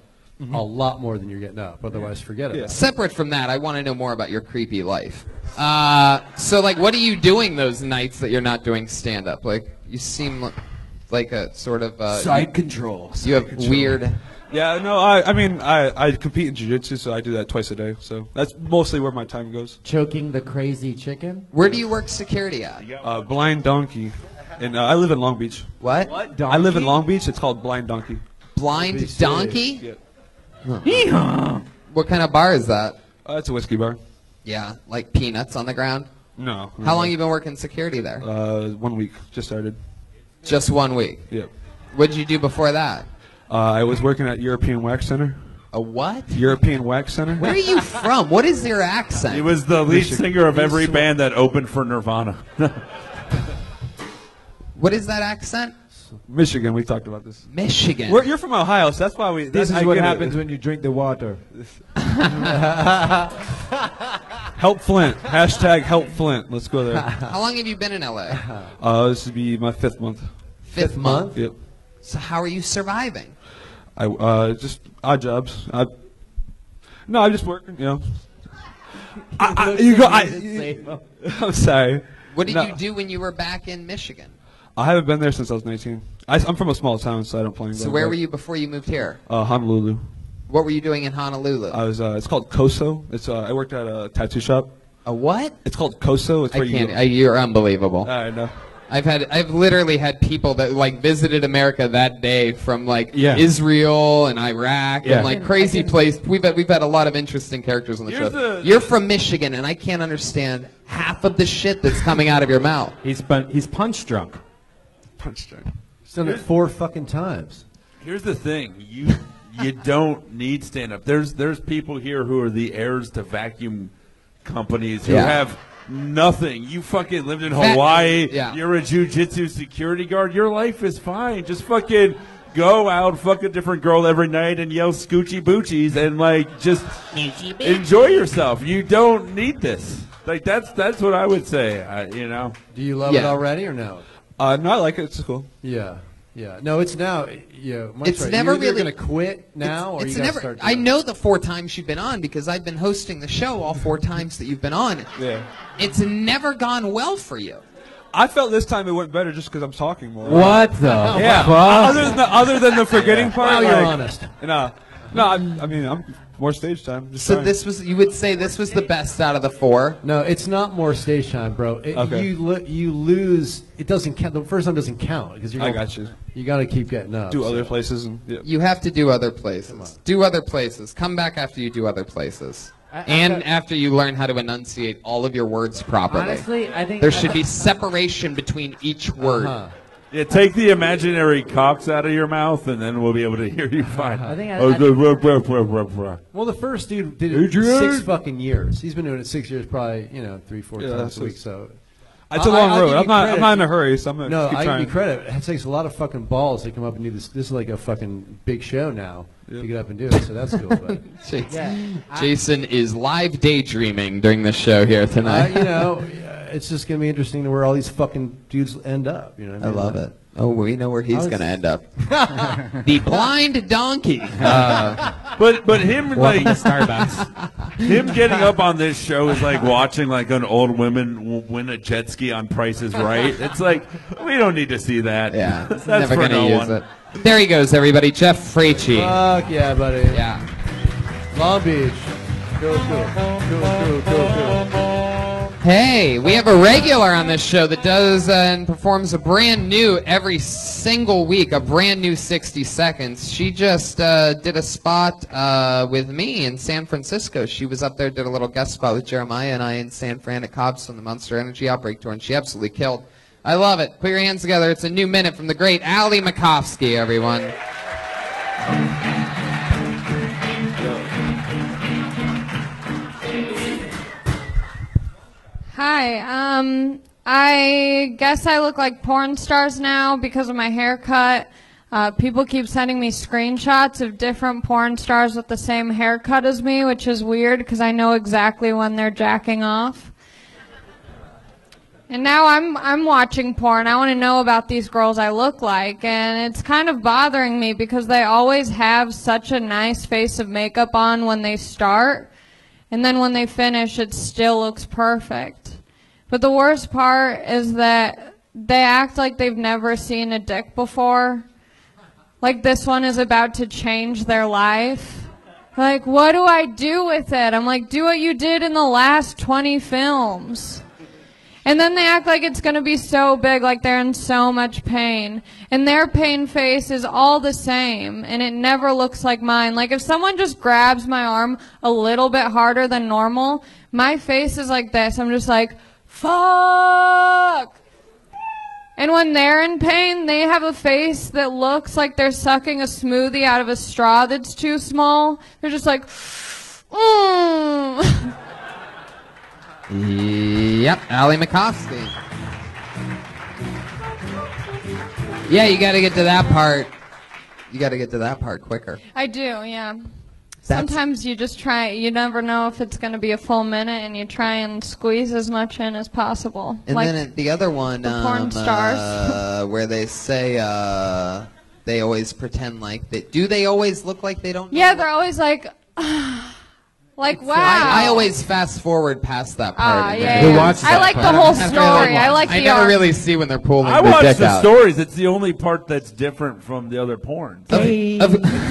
a lot more than you're getting up. Otherwise, forget it. Separate from that, I want to know more about your creepy life. So, like, what are you doing those nights that you're not doing stand up? Like, you seem like a sort of side control. You have weird. Yeah, no, I mean, I compete in jiu-jitsu, so I do that twice a day. So that's mostly where my time goes. Choking the crazy chicken? Where do you work security at? Blind Donkey. And I live in Long Beach. What? I live in Long Beach. It's called Blind Donkey. Blind Donkey? Yeah. Huh. What kind of bar is that? It's a whiskey bar. Yeah, like peanuts on the ground? No. How long you been working security there? 1 week. Just started. Just 1 week? Yeah. What did you do before that? I was working at European Wax Center. A what? European Wax Center. Where are you from? What is your accent? He was the lead singer of every band that opened for Nirvana. What is that accent? Michigan. We talked about this. Michigan. You're from Ohio, so that's why we. This is what happens when you drink the water. Help Flint. Hashtag Help Flint. Let's go there. How long have you been in LA? This would be my 5th month. Fifth month? Yep. So how are you surviving? I just odd jobs. No, I'm just working. You know. I'm sorry. What did you do when you were back in Michigan? I haven't been there since I was 19. I'm from a small town, so I don't plan on So going where back. were you before you moved here? Honolulu. What were you doing in Honolulu? I was. It's called Koso. It's. I worked at a tattoo shop. A what? It's called Koso. It's where You're unbelievable. I know. I've literally had people that like visited America that day from like Israel and Iraq and like crazy place. We've had a lot of interesting characters on the show. You're from Michigan, and I can't understand half of the shit that's coming out of your mouth. He's punch drunk. Punch drunk. He's done it 4 fucking times. Here's the thing: you don't need stand up. There's people here who are the heirs to vacuum companies who have nothing. You fucking lived in Hawaii. You're a jiu-jitsu security guard. Your life is fine. Just fucking go out, fuck a different girl every night, and yell "Scoochie Boochies" and like just enjoy yourself. You don't need this. Like that's what I would say. You know. Do you love it already or no? No, I like it. It's cool. Yeah. No, it's now. It's right. never You're really going to quit now, or it's you never. start I know the 4 times you've been on because I've been hosting the show all 4 times that you've been on. Yeah. It's never gone well for you. I felt this time it went better just because I'm talking more. What the? Yeah. Other than the forgetting part. Well, you're like, honest. No. I mean, I'm more stage time. Just So trying. you would say this was the best out of the 4? No, it's not more stage time, bro. You lose. It doesn't count. The first time doesn't count because I got you. You got to keep getting up. Do other places and. Yeah. You have to do other places. Do other places. Come back after you do other places. After you learn how to enunciate all of your words properly. Honestly, I think there should be separation between each word. Yeah, take the imaginary cocks out of your mouth, and then we'll be able to hear you fine. Well, the first dude did it 6 fucking years. He's been doing it 6 years, probably 3-4 times a week. So it's a long road. I'm not in a hurry, so I'm gonna keep I trying. give you credit. It takes a lot of fucking balls to come up and do this. This is like a fucking big show now to get up and do it. So that's cool. But Jason is live daydreaming during the show here tonight. It's just gonna be interesting to where all these fucking dudes end up. You know what I mean? I love it. Oh, we know where he's gonna end up. The blind donkey. But him like Starbucks. him getting up on this show is like watching like an old woman win a jet ski on Price is Right. It's like we don't need to see that. Yeah, that's never for gonna no use one. it. There he goes, everybody. Jeff Fraiche. Fuck yeah, buddy. Yeah. Long Beach. Cool. Hey, we have a regular on this show that does and performs a brand new every single week, a brand new 60 seconds. She just did a spot with me in San Francisco. She was up there, did a little guest spot with Jeremiah and I in San Fran at Cobb's on the Monster Energy Outbreak Tour, and she absolutely killed. I love it. Put your hands together. It's a new minute from the great Ali Makovsky, everyone. Hi. I guess I look like porn stars now because of my haircut. People keep sending me screenshots of different porn stars with the same haircut as me, which is weird because I know exactly when they're jacking off. And now I'm watching porn. I want to know about these girls I look like, and it's kind of bothering me because they always have such a nice face of makeup on when they start, and then when they finish, it still looks perfect. But the worst part is that they act like they've never seen a dick before. Like this one is about to change their life. Like, what do I do with it? I'm like, do what you did in the last 20 films. And then they act like it's going to be so big, like they're in so much pain. And their pain face is all the same, and it never looks like mine. Like if someone just grabs my arm a little bit harder than normal, my face is like this. I'm just like, fuck! And when they're in pain, they have a face that looks like they're sucking a smoothie out of a straw that's too small. They're just like, Yep, Ali Makovsky. Yeah, you got to get to that part. You got to get to that part quicker. I do, yeah. Sometimes you just try, you never know if it's going to be a full minute, and you try and squeeze as much in as possible. And like then the other one, the porn stars. where they say they always pretend like they do. They always look like they don't know. Yeah, they're always like, like wow. I always fast forward past that part. Yeah. Who watches that? I like the whole story. I like the I never arc. really see when they're pulling I the watch dick the out. stories. It's the only part that's different from the other porn. It's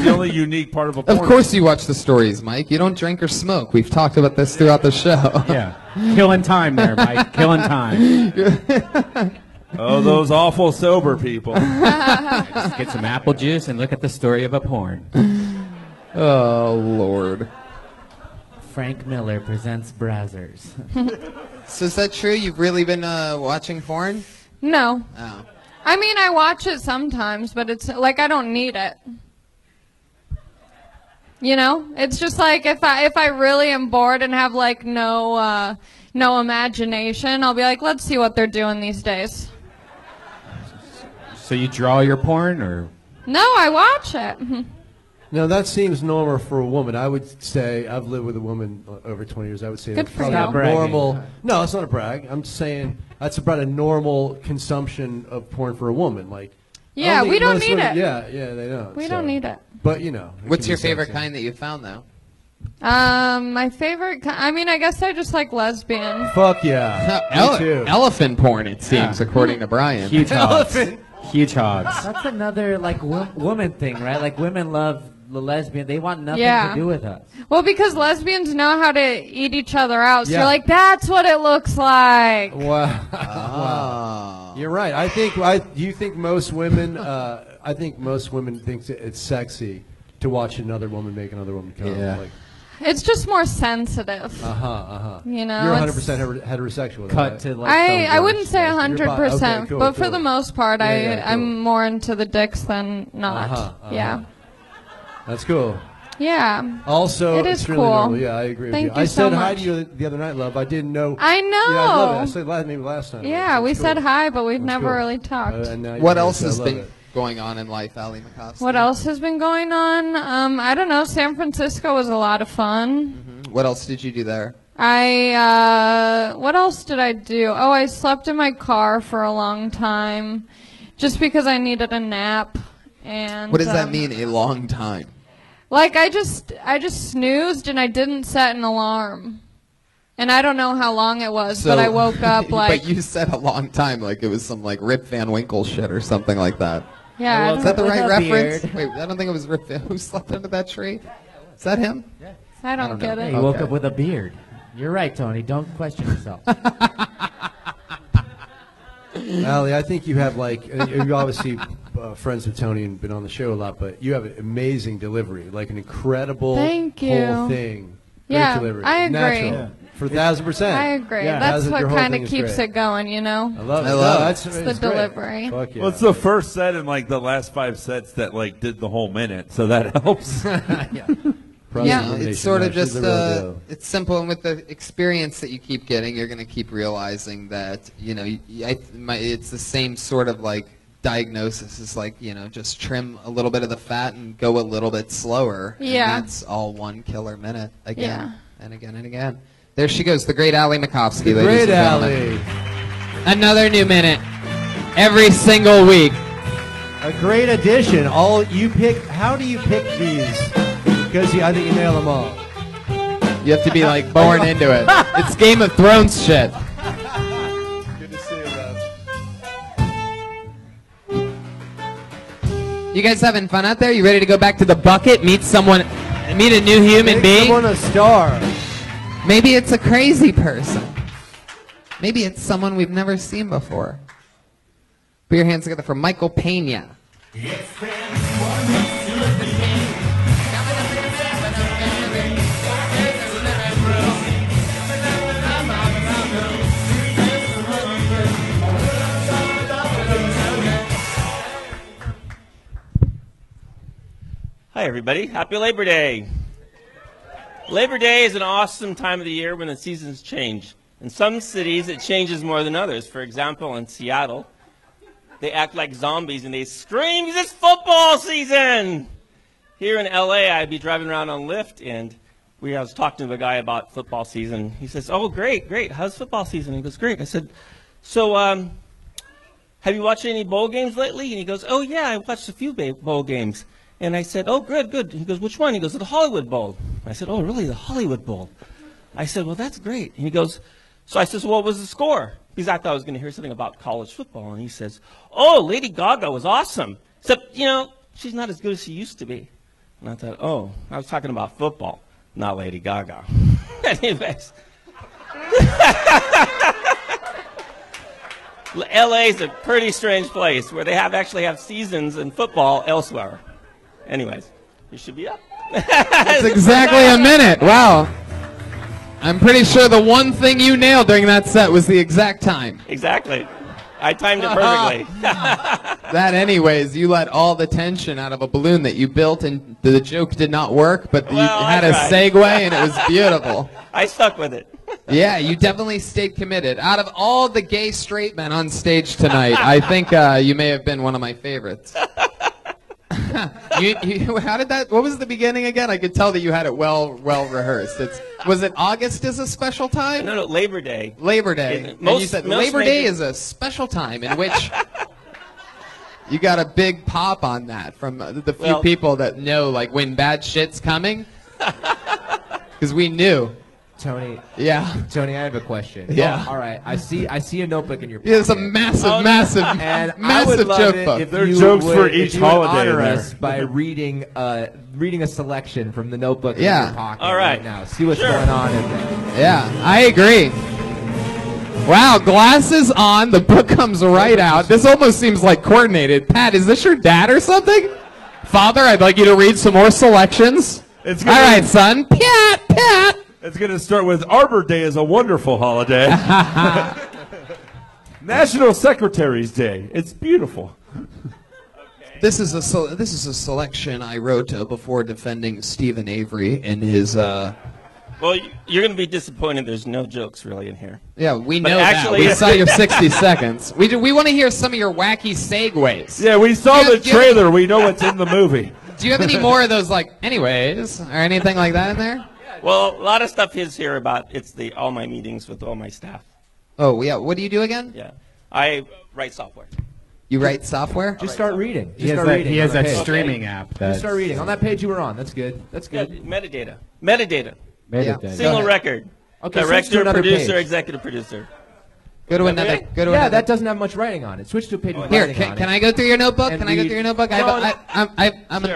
the only unique part of a porn. Of course you watch the stories, Mike. You don't drink or smoke. We've talked about this throughout the show. Yeah. Killing time there, Mike. Killing time. Oh, those awful sober people. Just get some apple juice and look at the story of a porn. Oh, Lord. Frank Miller presents Brazzers. So is that true? You've really been watching porn? No. Oh. I mean, I watch it sometimes, but it's like I don't need it. You know, it's just like if I really am bored and have like no imagination, I'll be like, let's see what they're doing these days. So you draw your porn, or? No, I watch it. Now, that seems normal for a woman. I would say, I've lived with a woman over 20 years. I would say Good that's for probably you. normal. No, it's not a brag. I'm just saying that's about a normal consumption of porn for a woman. Like, Yeah, we don't need it. Yeah, they don't. We don't need it. But, you know. it What's can your be favorite sexy. kind that you found, though? My favorite. I mean, I guess I just like lesbian. Fuck yeah. Me too. Elephant porn, it seems, according to Brian. Huge hogs. Huge hogs. That's another like woman thing, right? Like women love the lesbian. They want nothing Yeah. to do with us. Well, because lesbians know how to eat each other out, so Yeah. you're like, that's what it looks like. Wow. Wow. You're right. I think most women think it's sexy to watch another woman make another woman come. Yeah. Like, It's just more sensitive. You know, You're it's- 100% heterosexual. Cut right? to like. I wouldn't say You're 100%, okay, cool, but for cool. the most part, Yeah, cool. I'm more into the dicks than not. Yeah. That's cool. Yeah. Also, It is extremely cool. normal. Yeah, I agree with Thank you. you I so said hi much. to you the other night, love. I didn't know. I know. Yeah, I love it. I said maybe last time. Yeah, we That's said cool. hi, but we've That's never cool. really talked. And now What you're else here, has so I love been it. going on in life, Ali Makovsky? What else has been going on? I don't know. San Francisco was a lot of fun. What else did you do there? What else did I do? Oh, I slept in my car for a long time just because I needed a nap. And What does that mean, a long time? Like I just snoozed and I didn't set an alarm. And I don't know how long it was, but I woke up like But you said a long time, like it was some like Rip Van Winkle shit or something like that. Yeah, I Is that the with right a reference? beard. Wait, I don't think it was Rip Van. Who slept under that tree? Is that him? I don't get Hey, it. you woke up with a beard. You're right, Tony. Don't question yourself. Allie, I think you have you're obviously friends with Tony and been on the show a lot, but you have an amazing delivery, like an incredible Thank you. whole thing. Great Yeah, delivery. I agree. Natural. for 1,000%. I agree. Yeah. That's what Your whole kind thing of is keeps great. it going, you know? I love it. I love No, it. that's It's it's the great. delivery. Fuck yeah. Well, it's the first set in like the last 5 sets that like did the whole minute, so that helps. Yeah, it's sort of She's just the real deal. it's simple, and with the experience that you keep getting, you're going to keep realizing that it's the same sort of like diagnosis. It's like just trim a little bit of the fat and go a little bit slower. Yeah. And that's all 1 killer minute again Yeah. and again and again. There she goes, the great Allie Makovsky, The ladies great and gentlemen. Allie. Another new minute every single week. A great addition. All you pick. How do you pick these? Because I think you nail them all. You have to be like born into it. It's Game of Thrones shit. Good to see you, man. You guys having fun out there? You ready to go back to the bucket, meet a new human being? Someone a star. Maybe it's a crazy person. Maybe it's someone we've never seen before. Put your hands together for Michael Pena. Hi, everybody. Happy Labor Day. Labor Day is an awesome time of the year when the seasons change. In some cities, it changes more than others. For example, in Seattle, they act like zombies and they scream, "It's football season!" Here in LA, I'd be driving around on Lyft, and I was talking to a guy about football season. He says, "Oh, great, great. How's football season?" He goes, "Great." I said, "So, have you watched any bowl games lately?" And he goes, "Oh, yeah, I watched a few bowl games." And I said, "Oh, good, good." He goes, "Which one?" He goes, "The Hollywood Bowl." I said, "Oh, really, the Hollywood Bowl?" I said, "Well, that's great." And he goes, so I said, "So what was the score?" Because I thought I was going to hear something about college football. And he says, "Oh, Lady Gaga was awesome. Except, she's not as good as she used to be." And I thought, oh, I was talking about football, not Lady Gaga. Anyways. LA is a pretty strange place where they actually have seasons in football elsewhere. Anyways, you should be up. That's exactly a minute. Wow. I'm pretty sure the one thing you nailed during that set was the exact time. Exactly. I timed it perfectly. That anyways, you let all the tension out of a balloon that you built, and the joke did not work, but you had a segue, and it was beautiful. I stuck with it. Yeah, you definitely stayed committed. Out of all the gay straight men on stage tonight, I think you may have been one of my favorites. How did that? What was the beginning again? I could tell that you had it well rehearsed. Was it August is a special time? No, Labor Day. Labor Day. And you said Labor Day is a special time in which you got a big pop on that from the few people that know like when bad shit's coming. Because we knew. Tony. Yeah. Tony, I have a question. Yeah. Oh, all right. I see a notebook in your pocket. Yeah, it's a massive, and massive I would love joke it book. if There are you jokes would, for if each you would holiday honor in there. us by reading a selection from the notebook in Yeah. your pocket All right. now. See what's going on in there. Yeah, I agree. Wow, glasses on, the book comes right out. This almost seems like coordinated. Pat, is this your dad or something? Father, I'd like you to read some more selections. All right, son. Pat. It's going to start with Arbor Day is a wonderful holiday. National Secretary's Day. It's beautiful. This is a selection I wrote before defending Stephen Avery in his. Well, you're going to be disappointed. There's no jokes really in here. Yeah, we But know actually, that. We saw your 60 seconds. We want to hear some of your wacky segues. Yeah, we saw the trailer. We know what's in the movie. Do you have any more of those, like, anyways, or anything like that in there? Well, a lot of stuff is here about all my meetings with all my staff. Oh, yeah. What do you do again? Yeah. I write software. You write software? Just start reading. He has that streaming app. Just start reading. On that page you were on. That's good. That's good. Yeah, metadata. Metadata. Single record. Okay, switch to Director, another producer, page. executive producer. Go to another. Yeah, that doesn't have much writing on it. Switch to a page with Here, writing on can it. I go through your notebook? And Can I go read- through your notebook? Sure,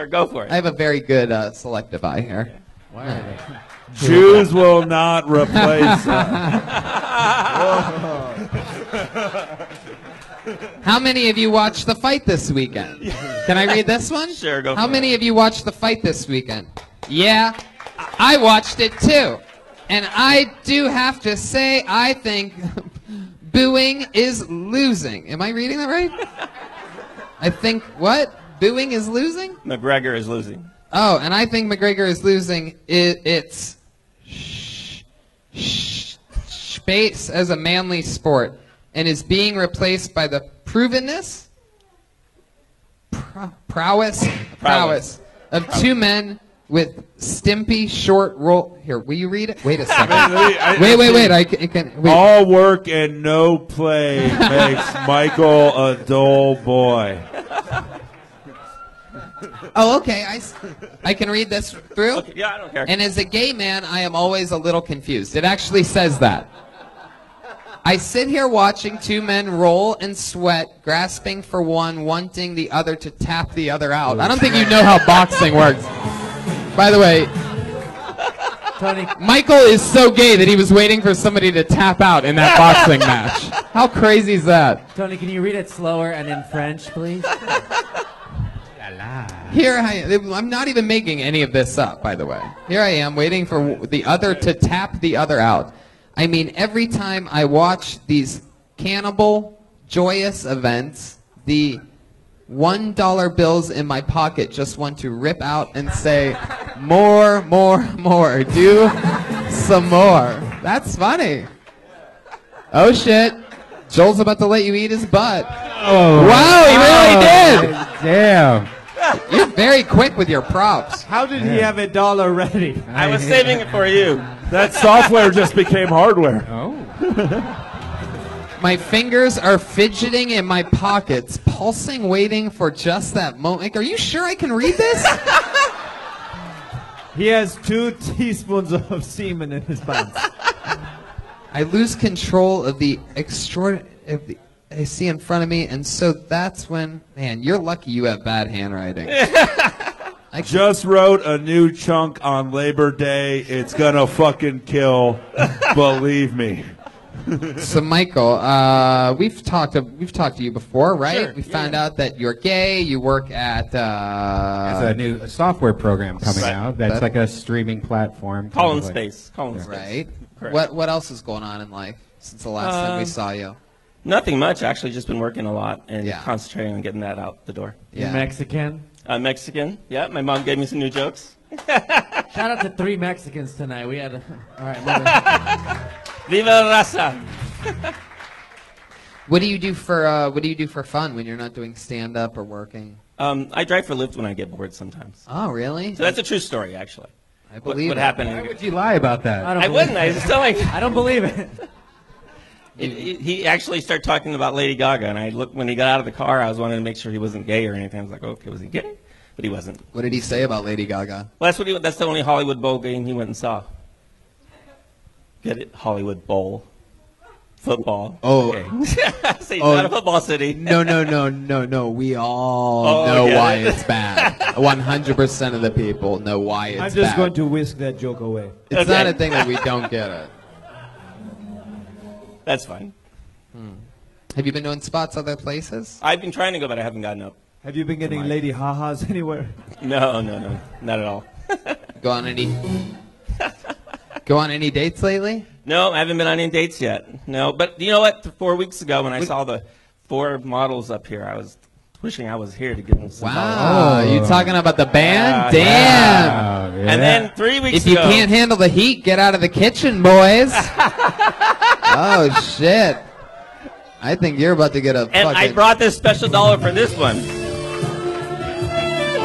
go for it. I have a very good selective eye here. Jews will not replace. How many of you watched the fight this weekend? Can I read this one? Sure, go How for many of you watched the fight this weekend? Yeah, I watched it too. And I do have to say, I think booing is losing. Am I reading that right? I think what? Booing is losing? McGregor is losing. Oh, and I think McGregor is losing its space as a manly sport and is being replaced by the provenness, prowess of two men with stimpy short roll. Here, will you read it? Wait a second. Wait. I can. Wait. All work and no play makes Michael a dull boy. Oh, okay. I can read this through? Okay, yeah, I don't care. And as a gay man, I am always a little confused. It actually says that. I sit here watching two men roll and sweat, grasping for one, wanting the other to tap the other out. I don't think you know how boxing works. By the way, Tony, Michael is so gay that he was waiting for somebody to tap out in that boxing match. How crazy is that? Tony, can you read it slower and in French, please? Here I am. I'm not even making any of this up, by the way. Here I am waiting for the other to tap the other out. I mean, every time I watch these cannibal, joyous events, the $1 bills in my pocket just want to rip out and say, more, do some more. That's funny. Oh, shit. Joel's about to let you eat his butt. Oh, wow, he really did. Damn. You're very quick with your props. How did he have $1 ready? I was saving it for you. That software just became hardware. Oh. My fingers are fidgeting in my pockets, pulsing, waiting for just that moment. Like, are you sure I can read this? He has 2 teaspoons of semen in his pants. I lose control of the extraordinary I see in front of me, and so that's when, man, you're lucky you have bad handwriting. I just wrote a new chunk on Labor Day. It's gonna fucking kill. Believe me. So, Michael, we've talked to you before, right? Sure, We found out that you're gay. You work at There's a new software program coming out that's like a streaming platform. Colin kind of like- Space. Colin Space. right. Correct. What else is going on in life since the last time we saw you? Nothing much, actually. Just been working a lot and Yeah. concentrating on getting that out the door. You're Mexican? I'm Mexican. Yeah, my mom gave me some new jokes. Shout out to 3 Mexicans tonight. We had all right, moving. Viva la raza. What do you do for fun when you're not doing stand up or working? I drive for Lyft when I get bored sometimes. Oh, really? So that's a true story, actually. I believe what it. happened. Why would you lie about that? I wouldn't. I was telling. I don't believe it. He actually started talking about Lady Gaga, and I looked when he got out of the car. I was wanting to make sure he wasn't gay or anything. I was like, okay, was he gay? But he wasn't. What did he say about Lady Gaga? Well, that's the only Hollywood Bowl game he went and saw. Get it? Hollywood Bowl. Football. Oh. Okay. See, not a football city. No. We all know why it's bad. 100% of the people know why it's bad. I'm just going to whisk that joke away. It's not a thing that we don't get it. That's fine. Have you been doing spots other places? I've been trying to go, but I haven't gotten up. Have you been getting lady ha-has anywhere? No, not at all. Go on any dates lately? No, I haven't been on any dates yet. No, but you know what? 4 weeks ago when I saw the 4 models up here, I was wishing I was here to give them some Wow, you talking about the band? Damn. Yeah. And then 3 weeks If you ago, can't handle the heat, get out of the kitchen, boys. Oh, shit. I think you're about to get a and fucking... I brought this special dollar for this one.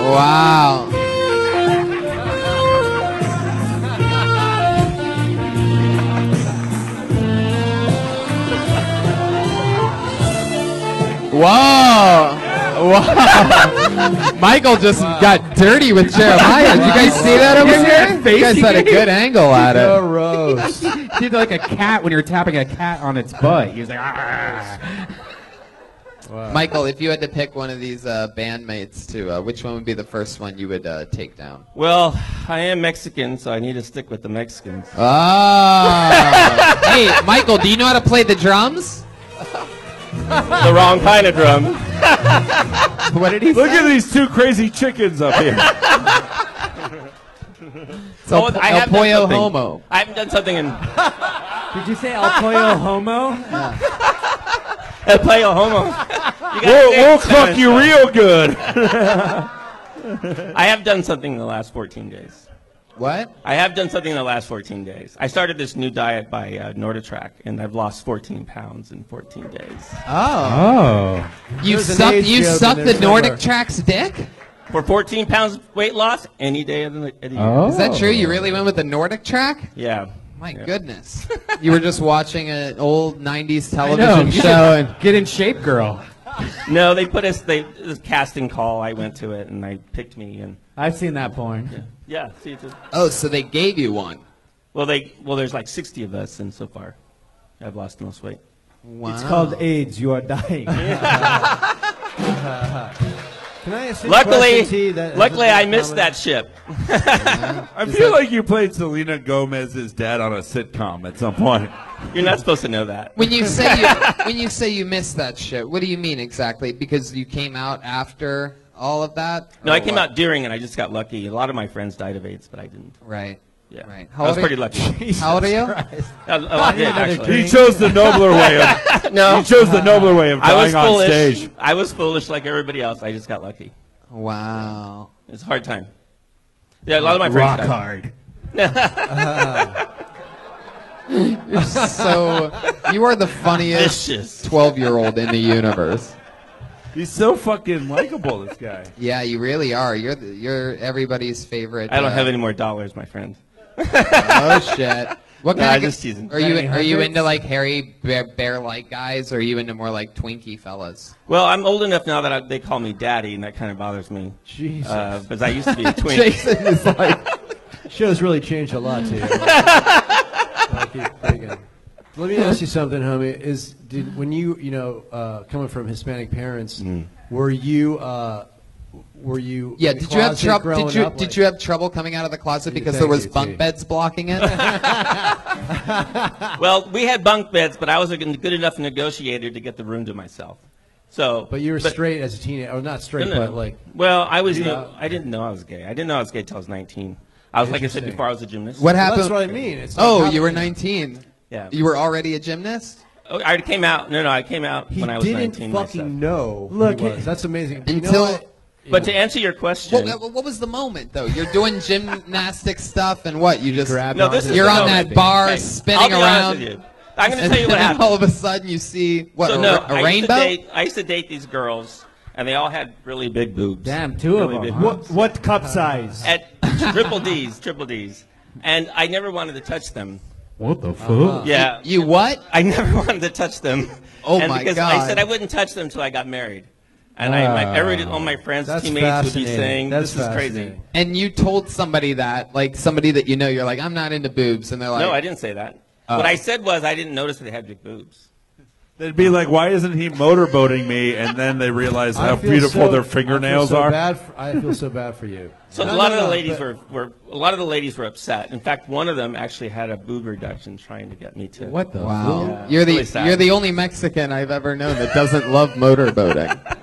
Wow. Whoa! Whoa! Michael just got dirty with Jeremiah. Did you guys see that over here? You guys had a good angle at it. Gross. He did like a cat when you're tapping a cat on its butt. He was like, ah. Wow. Michael, if you had to pick one of these bandmates to, which one would be the first one you would take down? Well, I am Mexican, so I need to stick with the Mexicans. Oh! Hey, Michael, do you know how to play the drums? The wrong kind of drum. What did he Look say? at these 2 crazy chickens up here. So I have done pollo something. homo. I haven't done something in. Did you say El Pollo Homo? El Pollo Homo. We'll cook you real good. I have done something in the last 14 days. What? I have done something in the last 14 days. I started this new diet by Norditrack, and I've lost 14 pounds in 14 days. Oh. You sucked the Nordic Track's dick? For 14 pounds weight loss, any day of the year. Is that true? You really went with the Nordic Track? Yeah. My goodness. You were just watching an old 90s television show and get in shape, girl. No, they put us. It was a casting call. I went to it, and they picked me. And I've seen that porn. yeah, see it. Oh, so they gave you one. Well, there's like 60 of us, and so far, I've lost the most weight. Wow. It's called AIDS. You are dying. Can I ask you a Luckily, question, T, that luckily, I missed that ship. I feel like you played Selena Gomez's dad on a sitcom at some point. You're not supposed to know that. When you say you missed that shit, what do you mean exactly? Because you came out after all of that? No, I came out during, and I just got lucky. A lot of my friends died of AIDS, but I didn't. Right. Yeah. Right. I was pretty lucky. How old are you? I did, actually. He chose the nobler way of. No. He chose the nobler way of dying on stage. I was foolish like everybody else. I just got lucky. Wow. It's a hard time. Yeah, a lot of my friends Rock died. hard. So you are the funniest Vicious. 12-year-old in the universe. He's so fucking likable, this guy. Yeah, you really are. You're everybody's favorite. I don't have any more dollars, my friend. Oh shit! What Nah, kind of just teasing. Are you into like hairy bear-like guys, or are you into more like Twinkie fellas? Well, I'm old enough now that they call me daddy, and that kind of bothers me. Jesus. Because I used to be a twink. Jason is like, show's really changed a lot to you. I keep thinking. Let me ask you something, homie. When you coming from Hispanic parents, were you Yeah. in the Did you have closet trouble? growing up, Did you have trouble coming out of the closet because there was bunk beds blocking it? Well, we had bunk beds, but I was a good enough negotiator to get the room to myself. So, But you were straight as a teenager, or not straight, No, no. but like. Well, I was. Yeah. I didn't know I was gay. I didn't know I was gay until I was 19. I was, like I said Interesting. before, I was a gymnast. What happened? That's what I mean. It's not Oh, happening. you were 19. Yeah. You were already a gymnast? Oh, I came out. No, I came out He when I was didn't 19 fucking myself. know. Look, he was. That's amazing. You know Until. what? But to answer your question, What was the moment though? You're doing gymnastic stuff and what? You just no, this is you're the on moment. that bar Hey, spinning I'll be honest around. with you. I'm going to and tell you what then happened. all of a sudden you see what So, a, no, a rainbow. I used to date these girls, and they all had really big boobs. Damn, two of Really them. big Huh? boobs. What cup size? At triple Ds. And I never wanted to touch them. What the fuck? Yeah. You what? I never wanted to touch them. Oh, and my because God. I said I wouldn't touch them until I got married. And all my friends, That's teammates would be fascinating. saying, That's this is crazy. fascinating. And you told somebody that, like somebody that you know, you're like, I'm not into boobs, and they're like, No, I didn't say that. What I said was I didn't notice that they had big boobs. They'd be like, why isn't he motorboating me? And then they realize how I feel beautiful so- their fingernails are. I feel so bad for you. So No, a lot no, of the no, ladies but- a lot of the ladies were upset. In fact, one of them actually had a boob reduction trying to get me to. What the wow, Yeah, you're really the sad. you're the only Mexican I've ever known that doesn't love motorboating.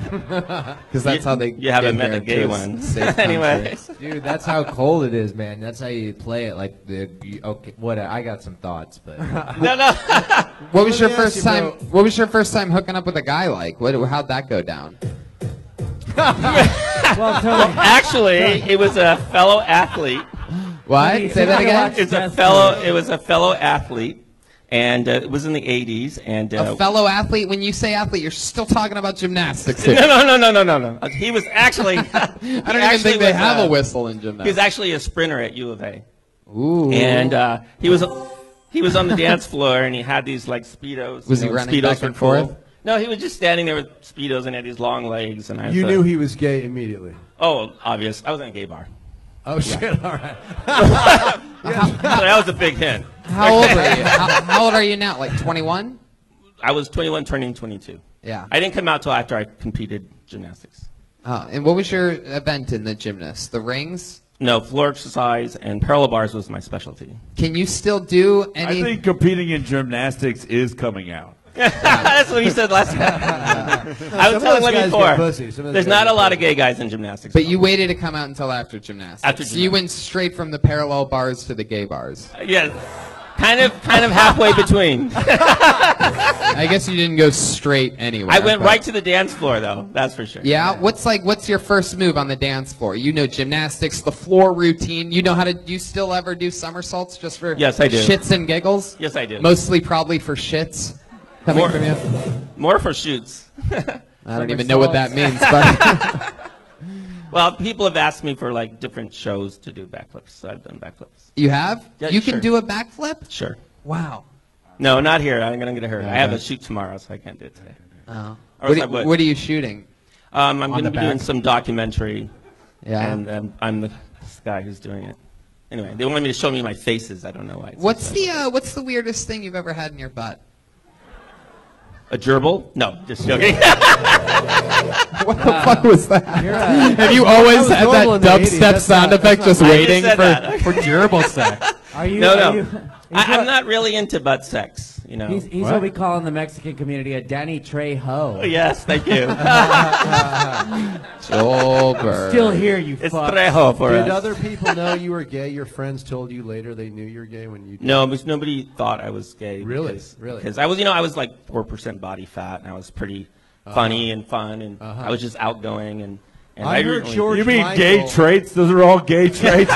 Because that's how they. You haven't get met a here gay to a one. safe country. Anyway. Dude, that's how cold it is, man. That's how you play it. Like okay, what? I got some thoughts, but No. What was Let your me ask first you, time? bro. What was your first time hooking up with a guy like? How'd that go down? Well, Tony, Actually, it was a fellow athlete. What? Say that again. It was a fellow athlete, and it was in the 80s. And A fellow athlete. When you say athlete, you're still talking about gymnastics here. No. He was actually. I don't even think they have a whistle in He was gymnastics. actually a sprinter at U of A. Ooh. And he was on the dance floor, and he had these like speedos. Was you he know, running speedos back were and cool. forth? No, he was just standing there with speedos and had these long legs. And I You thought, knew he was gay immediately. Oh, obvious. I was in a gay bar. Oh shit! All right. So that was a big hint. How old are you? How old are you now? Like 21? I was 21, turning 22. Yeah. I didn't come out till after I competed gymnastics. And what was your event in the gymnast? The rings? No, floor exercise and parallel bars was my specialty. Can you still do any? I think competing in gymnastics is coming out. That's what he said last time. I was telling him before. There's not a lot of gay guys in gymnastics. But you waited to come out until after gymnastics. After So you went straight from the parallel bars to the gay bars. Yes. Kind of halfway between. I guess you didn't go straight anywhere. I went right to the dance floor, though. That's for sure. Yeah? What's your first move on the dance floor? You know gymnastics, the floor routine. You know how to, do you still ever do somersaults just for Yes, I do. shits and giggles? Yes, I do. Mostly probably for shits? Coming from you? More for shoots. I don't even know what that means, but... Well, people have asked me for like different shows to do backflips, so I've done backflips. You have? Yeah, you sure. can do a backflip? Sure. Wow. No, not here. I'm going to get hurt. I have a shoot tomorrow, so I can't do it today. Oh. Or else I What, would. what are you shooting? I'm going to be doing some documentary. Yeah. And I'm the guy who's doing it. Anyway, they wanted me to show me my faces. I don't know why. What's the weirdest thing you've ever had in your butt? A gerbil? No, just joking. What the fuck was that? Have you always had that dubstep sound effect just waiting for gerbil sex? Are you? No, are no. you- I'm not really into butt sex. You know. He's what we call in the Mexican community a Danny Trejo. Oh, yes, thank you. Joelberg. Still here, you It's fuck. Trejo for Did us. other people know you were gay? Your friends told you later they knew you were gay when you did? No, because nobody thought I was gay. Really? Because, Really? Because I was like 4% body fat, and I was pretty funny and fun, and I was just outgoing. And I heard really- George You mean Michael. gay traits? Those are all gay traits?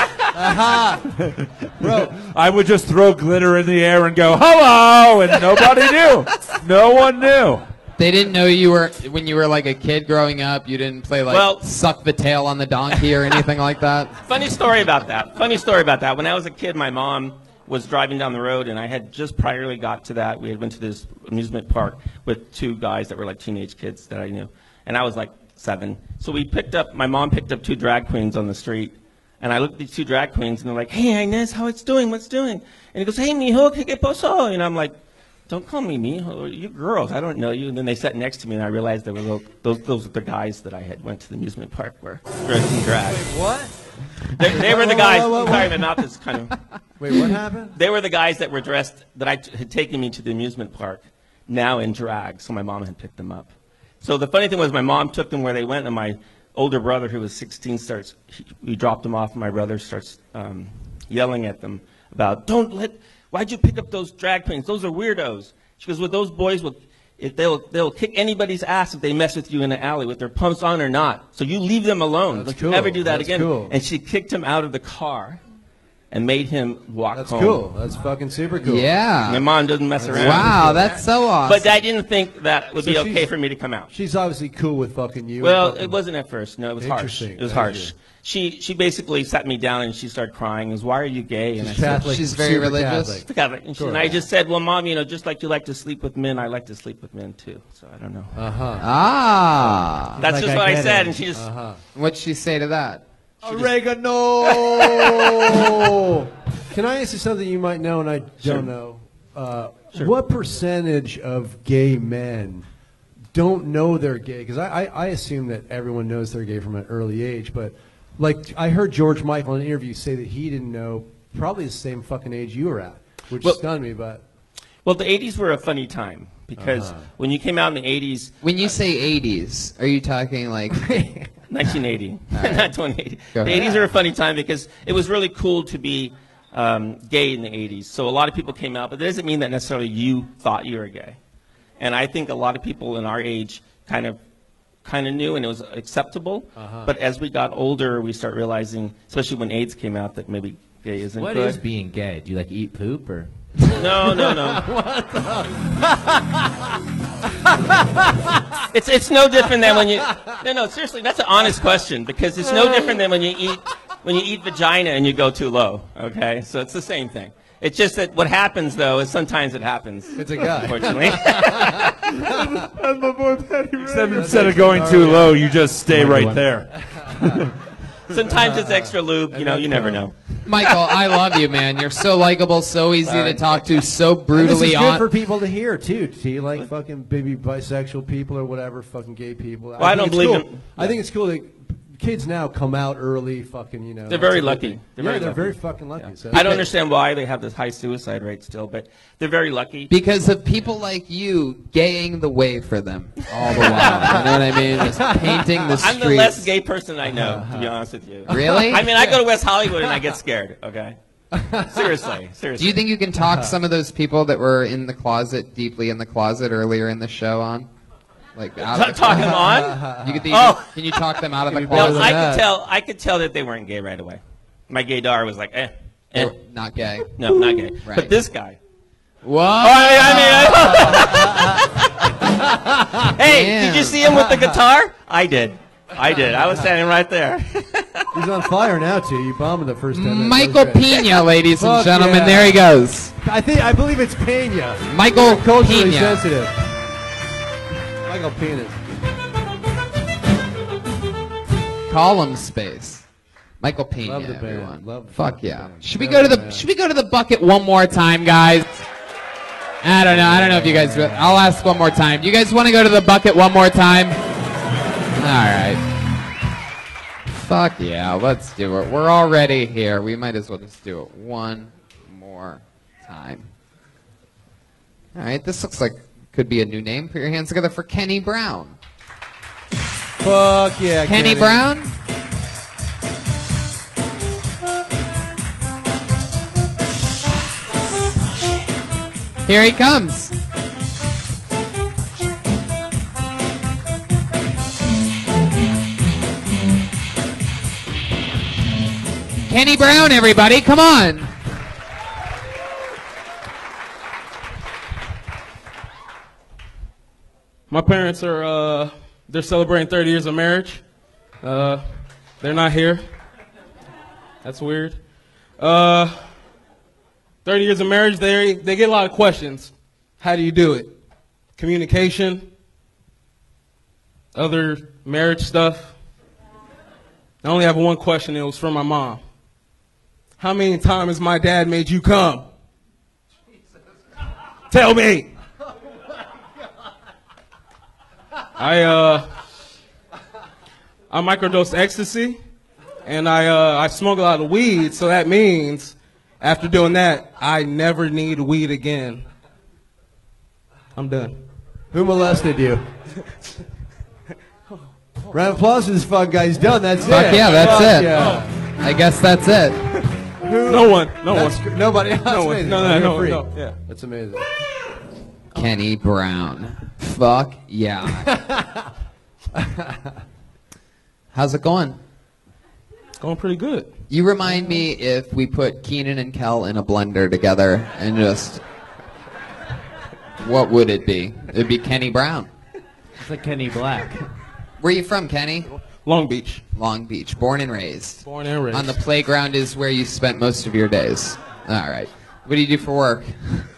Bro, I would just throw glitter in the air and go, hello, and nobody knew. No one knew. They didn't know you were, when you were like a kid growing up, you didn't play like Well- suck the tail on the donkey or anything like that? Funny story about that. Funny story about that. When I was a kid, my mom was driving down the road, and I had just priorly got to that. We had went to this amusement park with two guys that were like teenage kids that I knew, and I was like 7. So my mom picked up 2 drag queens on the street, and I looked at these 2 drag queens, and they're like, "Hey, Inez, how it's doing? What's doing?" And he goes, "Hey, mijo, ¿qué pasó?" And I'm like, "Don't call me mijo. You girls, I don't know you." And then they sat next to me, and I realized they were those were the guys that I had went to the amusement park where dressed in drag. What? They were the guys. Sorry, my mouth is kind of. Wait, what happened? They were the guys that were dressed that had taken me to the amusement park, now in drag. So my mom had picked them up. So the funny thing was, my mom took them where they went, and my older brother, who was 16, we dropped them off, and my brother starts yelling at them about, why'd you pick up those drag queens? Those are weirdos. She goes, well, those boys they'll kick anybody's ass if they mess with you in the alley, with their pumps on or not. So you leave them alone. That's Don't cool. you ever do that That's again. cool. And she kicked him out of the car and made him walk That's home. cool. That's fucking super cool. Yeah. My mom doesn't mess around. Wow, that's so awesome. But I didn't think that would So be okay she's- for me to come out. She's obviously cool with fucking you. Well, and it wasn't at first. No, it was harsh. Interesting. It was Thank harsh. you. She basically sat me down and she started crying. Goes, "Why are you gay?" And She's I said, Catholic. She's very super religious? Catholic. And, Sure. and I just said, "Well, Mom, just like you like to sleep with men, I like to sleep with men too." So I don't know. Uh-huh. Ah. That's Like, just I what I get said, it. and she just. Uh-huh. What'd she say to that? Oregano! Can I ask you something you might know and I Sure. don't know? Sure. What percentage of gay men don't know they're gay? Because I assume that everyone knows they're gay from an early age, but like I heard George Michael in an interview say that he didn't know probably the same fucking age you were at, which Well- stunned me, but... Well, the '80s were a funny time because when you came out in the '80s, When you say 80s, are you talking like 1980, right. not 2080. Go The ahead. 80s are a funny time because it was really cool to be gay in the 80s. So a lot of people came out, but that doesn't mean that necessarily you thought you were gay. And I think a lot of people in our age kind of knew, and it was acceptable. But as we got older, we start realizing, especially when AIDS came out, that maybe gay isn't What good. is being gay? Do you like eat poop or? No. It's no different than when you. No. Seriously, that's an honest question because it's no different than when you eat vagina and you go too low. Okay, so it's the same thing. It's just that what happens though is sometimes it happens. It's a guy. Unfortunately. That's my boy Patty Ray. Instead of going too low, you just stay right there. Sometimes it's extra lube. You never know. Michael, I love you, man. You're so likable, so easy to talk to, so And this brutally is good on. for people to hear too. See, like fucking maybe bisexual people or whatever, fucking gay people. Well, I don't think it's believe cool. in- I think it's cool that kids now come out early, fucking, you know. They're very lucky. They're very fucking lucky. Yeah. So. I don't understand why they have this high suicide rate still, but they're very lucky. Because of people like you gaying the way for them all the while. You know what I mean? Just painting the streets. I'm the less gay person I know, to be honest with you. Really? I mean, I go to West Hollywood and I get scared, okay? Seriously. Do you think you can talk some of those people that were in the closet, deeply in the closet earlier in the show on? Like Talk them on? Can you talk them out of the closet? No, I could tell that they weren't gay right away. My gaydar was like, Not gay. No, not gay. Right. But this guy. Whoa! Hey, Damn. did you see him with the guitar? I did. I was standing right there. He's on fire now, too. You bombed the first 10 minutes. Michael Pena, ladies and Fuck gentlemen. yeah. There he goes. I believe it's Pena. Michael Culturally Pena. sensitive. Michael Pena. Column space. Michael Pena. Love the band. Everyone. Love the Fuck fucking yeah. band. Should we go to the bucket one more time, guys? I don't know if you guys will. I'll ask one more time. Do you guys want to go to the bucket one more time? All right. Fuck yeah, let's do it. We're already here. We might as well just do it one more time. All right, this looks like could be a new name. Put your hands together for Kenny Brown. Fuck yeah, Kenny Brown? Here he comes. Kenny Brown, everybody, come on. My parents are, they're celebrating 30 years of marriage. They're not here. That's weird. 30 years of marriage, they get a lot of questions. How do you do it? Communication, other marriage stuff. I only have one question, it was from my mom. How many times has my dad made you come? Tell me. I microdosed ecstasy, and I smoke a lot of weed, so that means after doing that, I never need weed again. I'm done. Who molested you? Round of applause for this fucking guy. He's done. That's Fuck it. yeah, that's Fuck it. Yeah. I guess that's it. No one. Nobody. That's No one. amazing. No, You're free. yeah. That's amazing. Kenny Brown. Fuck yeah. How's it going? It's going pretty good. You remind me if we put Keenan and Kel in a blender together and just... What would it be? It would be Kenny Brown. It's like Kenny Black. Where are you from, Kenny? Long Beach. Long Beach. Born and raised. Born and raised. On the playground is where you spent most of your days. All right. What do you do for work?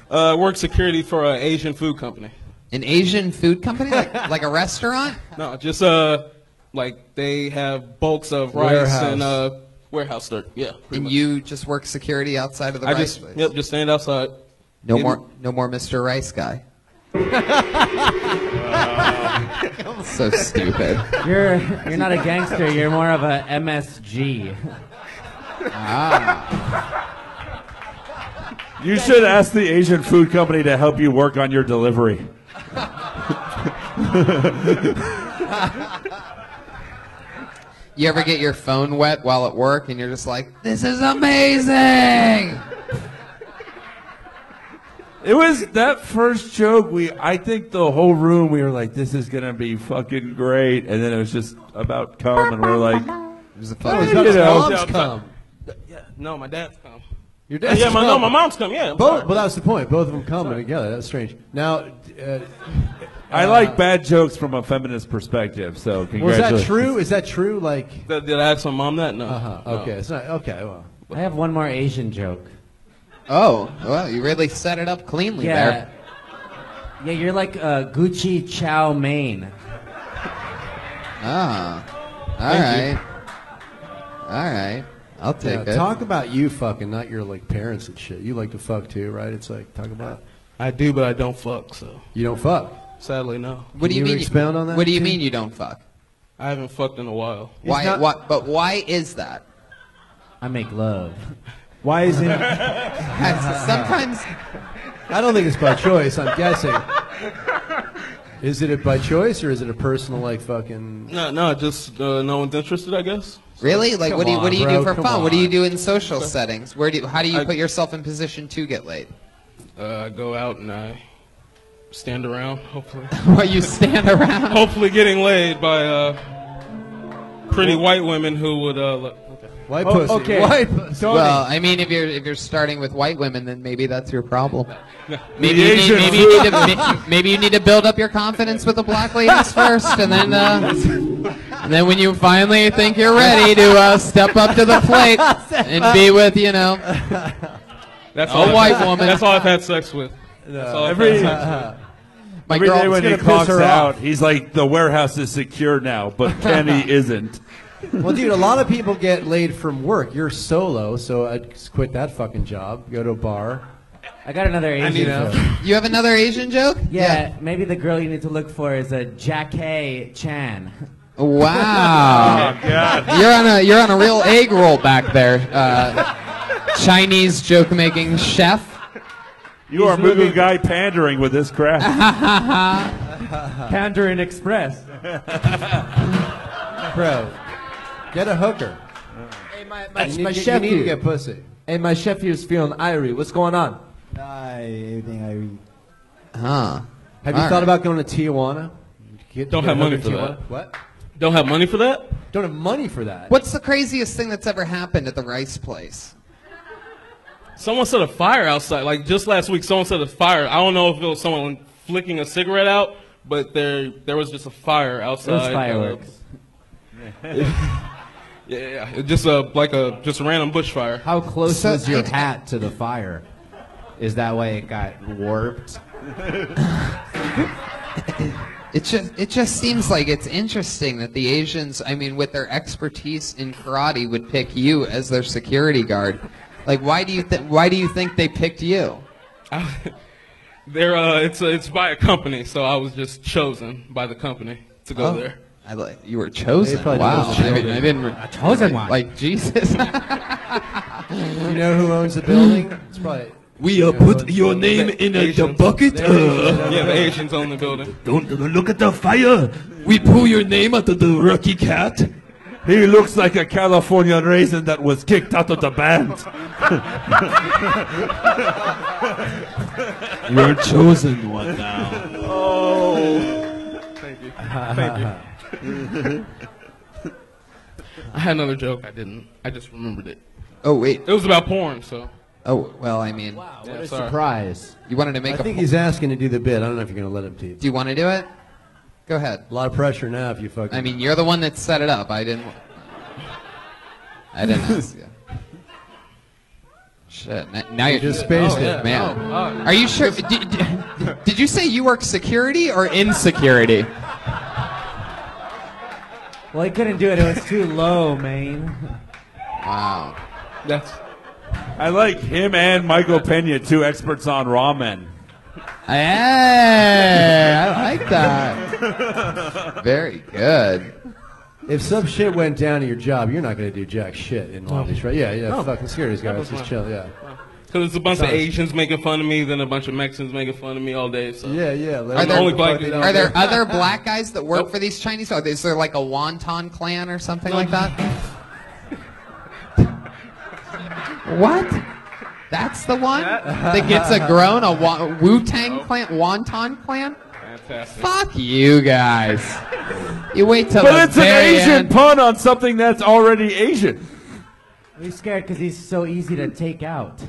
Work security for an Asian food company. An Asian food company? Like a restaurant? No, just like they have bulks of rice Warehouse. and warehouse dirt. Yeah. And you just work security outside of the rice place? Yep, just stand outside. No more Mr. Rice Guy. So stupid. You're not a gangster. You're more of a MSG. You should ask the Asian food company to help you work on your delivery. You ever get your phone wet while at work and you're just like, this is amazing? It was that first joke. I think the whole room, we were like, this is going to be fucking great. And then it was just about cum, and we're like, it was a mom's cum. Yeah, no, my dad's come. Your dad's Yeah, cum. my mom's come. Yeah. But that was the point. Both of them coming together. That's strange. Now, I like bad jokes from a feminist perspective, so was congratulations. that true? Is that true? Like, Did I ask my mom that? No. Okay, it's not. Okay, well. I have one more Asian joke. Oh, well, you really set it up cleanly there. Yeah, you're like Gucci Chow Mein. Ah, all right. All right. I'll take it. Talk about you fucking, not your like parents and shit. You like to fuck too, right? It's like, talk about. I do, but I don't fuck, so. You don't fuck? Sadly, no. What do you mean? Expound on that? What do you mean you don't fuck? I haven't fucked in a while. Why? But why is that? I make love. Why is it? Sometimes. I don't think it's by choice. I'm guessing. Is it by choice or is it a personal like fucking? No, just no one's interested, I guess. Really? Like, what do you bro, do for come fun? on. What do you do in social settings? How do you put yourself in position to get laid? I go out and I stand around, hopefully. What, you stand around? Hopefully getting laid by pretty white women who would White pussy. Okay. White pussy. Well, I mean, if you're starting with white women, then maybe that's your problem. Maybe you need to build up your confidence with the black ladies first, and then when you finally think you're ready to step up to the plate and be with That's a white woman. That's all I've had sex with. That's all I've had sex with. Every day when he clocks out, he's like, the warehouse is secure now, but Kenny isn't. Well, dude, a lot of people get laid from work. You're solo, so I'd quit that fucking job. Go to a bar. I got another Asian joke. You have another Asian joke? Yeah, maybe the girl you need to look for is a Jackie Chan. Wow. Oh, God. You're on a real egg roll back there. Chinese joke making chef. You are Mugu guy pandering with this crap. Pandering Express. Bro, get a hooker. Hey, my You chef need to here. get pussy. Hey, my chef here's feeling irie. What's going on? Everything Huh. Have you thought about going to Tijuana? Don't have money for that. What? Don't have money for that? Don't have money for that. What's the craziest thing that's ever happened at the rice place? Someone set a fire outside. Like just last week, someone set a fire. I don't know if it was someone flicking a cigarette out, but there was just a fire outside. Those fireworks. Yeah. It just a random bushfire. How close was your hat to the fire? Is that why it got warped? It just seems like it's interesting that the Asians, I mean, with their expertise in karate, would pick you as their security guard. Like, why do you think they picked you? It's by a company, so I was just chosen by the company to go there. You were chosen. Wow. I didn't. A chosen one. Like Jesus. You know who owns the building? It's probably. We put your name in the bucket. Yeah, the Asians own the building. Don't look at the fire. We pull your name out of the Rocky Cat. He looks like a California raisin that was kicked out of the band. You're chosen one now. Oh. Thank you. I had another joke. I just remembered it. Oh, wait. It was about porn, so. Oh, well, I mean. Wow, what Yeah, a sorry. surprise. You wanted to make I think he's asking to do the bit. I don't know if you're going to let him to. Do you want to do it? Go ahead. A lot of pressure now if you fucking. I mean, you're the one that set it up. I didn't ask you. Shit. Now you're just spaced it, it. man. Are you sure? Did you say you work security or insecurity? Well, he couldn't do it. It was too low, man. Wow. I like him and Michael Pena, two experts on ramen. Hey, I like that. Very good. If some shit went down at your job, you're not going to do jack shit in Long Beach, right? Yeah, No. fucking securities guys, That's just fine. chill, yeah. Because it's a bunch of Sorry. Asians making fun of me, then a bunch of Mexicans making fun of me all day. So. Yeah. Are there, only black dude out are there there. other black guys that work for these Chinese? Or is there like a wonton clan or something like that? What? That's the one that gets a groan? A Wu-Tang clan? Wonton clan? Fantastic. Fuck you guys. You wait till But the it's an very Asian end. pun on something that's already Asian. He's scared because he's so easy to take out.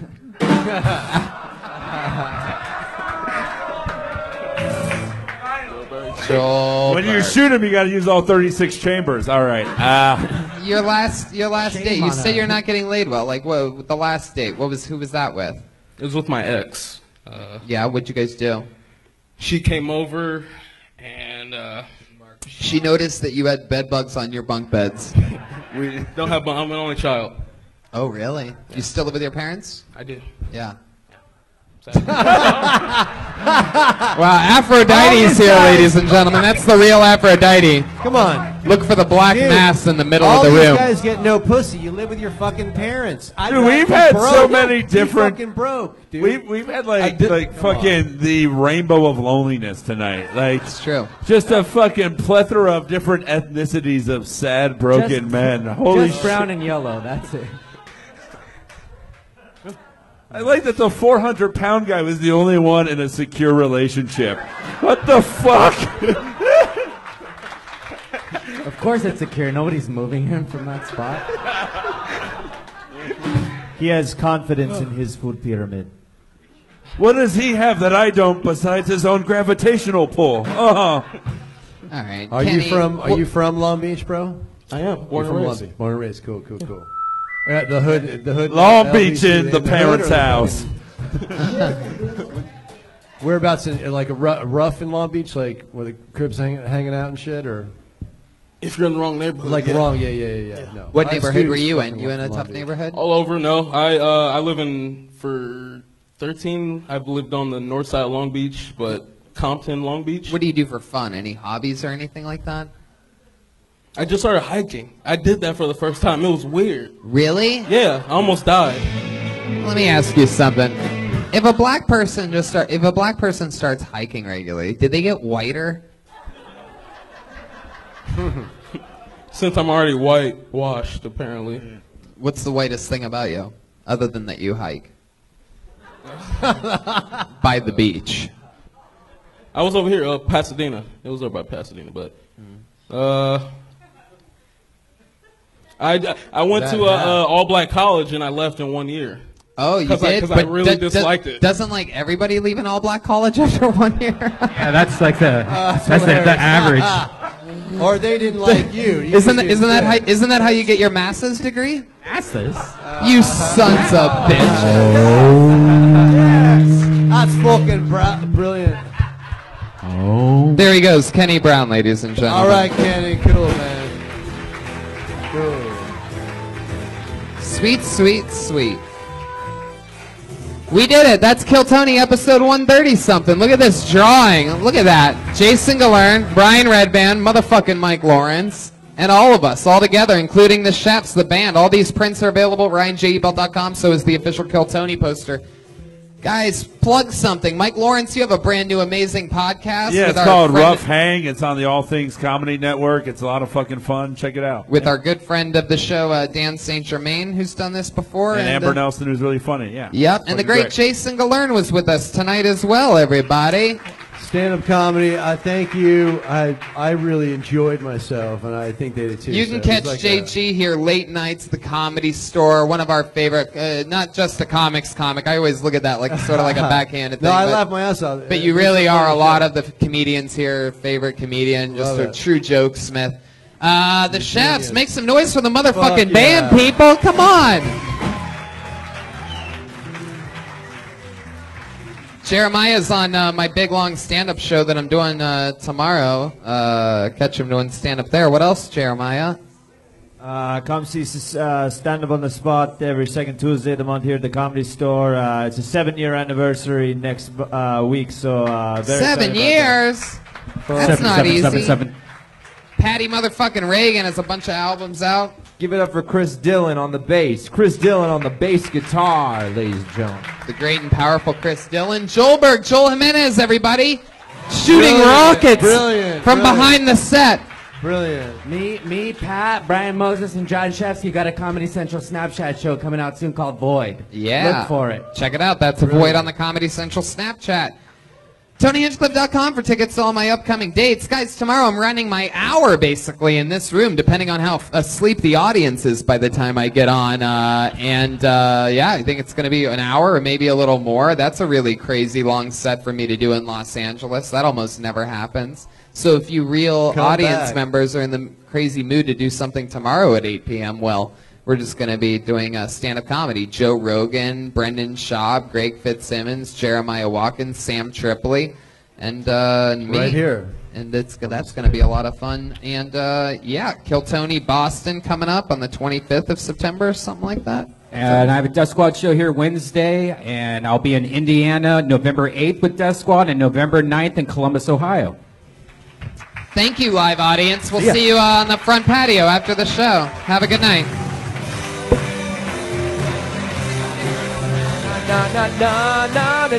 Joel When you Berg. shoot him, you got to use all 36 chambers. All right. Your last Shame date. You on say us. you're not getting laid well. Like, what? The last date. Who was that with? It was with my ex. Yeah. What'd you guys do? She came over, and She noticed that you had bed bugs on your bunk beds. we don't have. I'm an only child. Oh, really? You still live with your parents? I do. Yeah. Wow, Aphrodite's here, ladies and gentlemen. That's the real Aphrodite. Come on. Look for the black Dude, mass in the middle all of the these room. guys get no pussy. You live with your fucking parents. Dude, we've had so many You different. fucking broke, dude. We've had like fucking the rainbow of loneliness tonight. Like it's true. Just a fucking plethora of different ethnicities of sad, broken men. Holy just shit! brown and yellow. That's it. I like that the 400-pound guy was the only one in a secure relationship. What the fuck? Of course it's secure. Nobody's moving him from that spot. He has confidence in his food pyramid. What does he have that I don't besides his own gravitational pull? All right. Are you from Long Beach, bro? I am. You're Born and from Long raised. Beach. Born and raised. Cool. The hood. Long Beach LBC, in the parents' house. Whereabouts in like a rough in Long Beach, like where the Cribs hanging out and shit, or if you're in the wrong neighborhood. like yeah. wrong, yeah. No. What I have neighborhood were students you in? fucking You in a Long tough Beach. neighborhood? All over, no. I live in for 13. I've lived on the north side of Long Beach, but Compton, Long Beach. What do you do for fun? Any hobbies or anything like that? I just started hiking. I did that for the first time. It was weird. Really? Yeah, I almost died. Let me ask you something. If a black person starts hiking regularly, did they get whiter? Since I'm already whitewashed, apparently. What's the whitest thing about you, other than that you hike? By the beach. I was over here, Pasadena. It was over by Pasadena, but I went to a all-black college and I left in 1 year. Oh, you did? Because I really disliked it. Doesn't like everybody leave an all-black college after 1 year? Yeah, that's like the average. Or they didn't like you. Isn't that how you get your master's degree? Masters? You sons of bitches. That's fucking brilliant. Oh. There he goes, Kenny Brown, ladies and gentlemen. All right, Kenny, cool, man. Cool. Sweet, sweet, sweet. We did it. That's Kill Tony episode 130 something. Look at this drawing. Look at that. Jason Gillearn, Brian Redband, motherfucking Mike Lawrence, and all of us all together, including the Chaps, the band. All these prints are available at RyanJebelt.com. So is the official Kill Tony poster. Guys, plug something. Mike Lawrence, you have a brand new amazing podcast. Yeah, with it's our called friend- Rough Hang. It's on the All Things Comedy Network. It's a lot of fucking fun. Check it out. With our good friend of the show, Dan St. Germain, who's done this before. And Amber Nelson, who's really funny. Yeah. Yep, and the great Jason Gillearn was with us tonight as well, everybody. Stand-up comedy, I thank you. I really enjoyed myself, and I think they did too. You so can it was catch like JG here late nights, the Comedy Store, one of our favorite, not just a comics comic. I always look at that like sort of like a backhanded thing. No, I but- laugh my ass off. But you really are a lot of the comedians here, favorite comedian, just Love a it. true joke smith. The Chefs, make some noise for the motherfucking Fuck band, yeah. people. Come on. Jeremiah's on my big long stand-up show that I'm doing tomorrow. Catch him doing stand-up there. What else, Jeremiah? Come see Stand Up on the Spot every second Tuesday of the month here at the Comedy Store. It's a 7-year anniversary next week, so very 7 excited about years? That's not seven, easy. seven. Patty motherfucking Reagan has a bunch of albums out. Give it up for Chris Dillon on the bass. Chris Dillon on the bass guitar, ladies and gentlemen. The great and powerful Chris Dillon. Joelberg, Joel Jimenez, everybody. Shooting Brilliant, rockets brilliant, from brilliant. behind the set. Brilliant. Me, Pat, Brian Moses, and John Shefsky got a Comedy Central Snapchat show coming out soon called Void. Yeah. Look for it. Check it out. That's a void on the Comedy Central Snapchat. TonyHinchcliffe.com for tickets to all my upcoming dates. Guys, tomorrow I'm running my hour, basically, in this room, depending on how asleep the audience is by the time I get on. Yeah, I think it's going to be an hour or maybe a little more. That's a really crazy long set for me to do in Los Angeles. That almost never happens. So if you real Come audience back. members are in the crazy mood to do something tomorrow at 8 p.m., well, we're just going to be doing stand-up comedy. Joe Rogan, Brendan Schaub, Greg Fitzsimmons, Jeremiah Watkins, Sam Tripoli, and me. Right here. And that's going to be a lot of fun. And, yeah, Kill Tony Boston coming up on the 25th of September, something like that. And I have a Death Squad show here Wednesday, and I'll be in Indiana November 8th with Death Squad and November 9th in Columbus, Ohio. Thank you, live audience. We'll See ya. see you on the front patio after the show. Have a good night. Na na na na na na.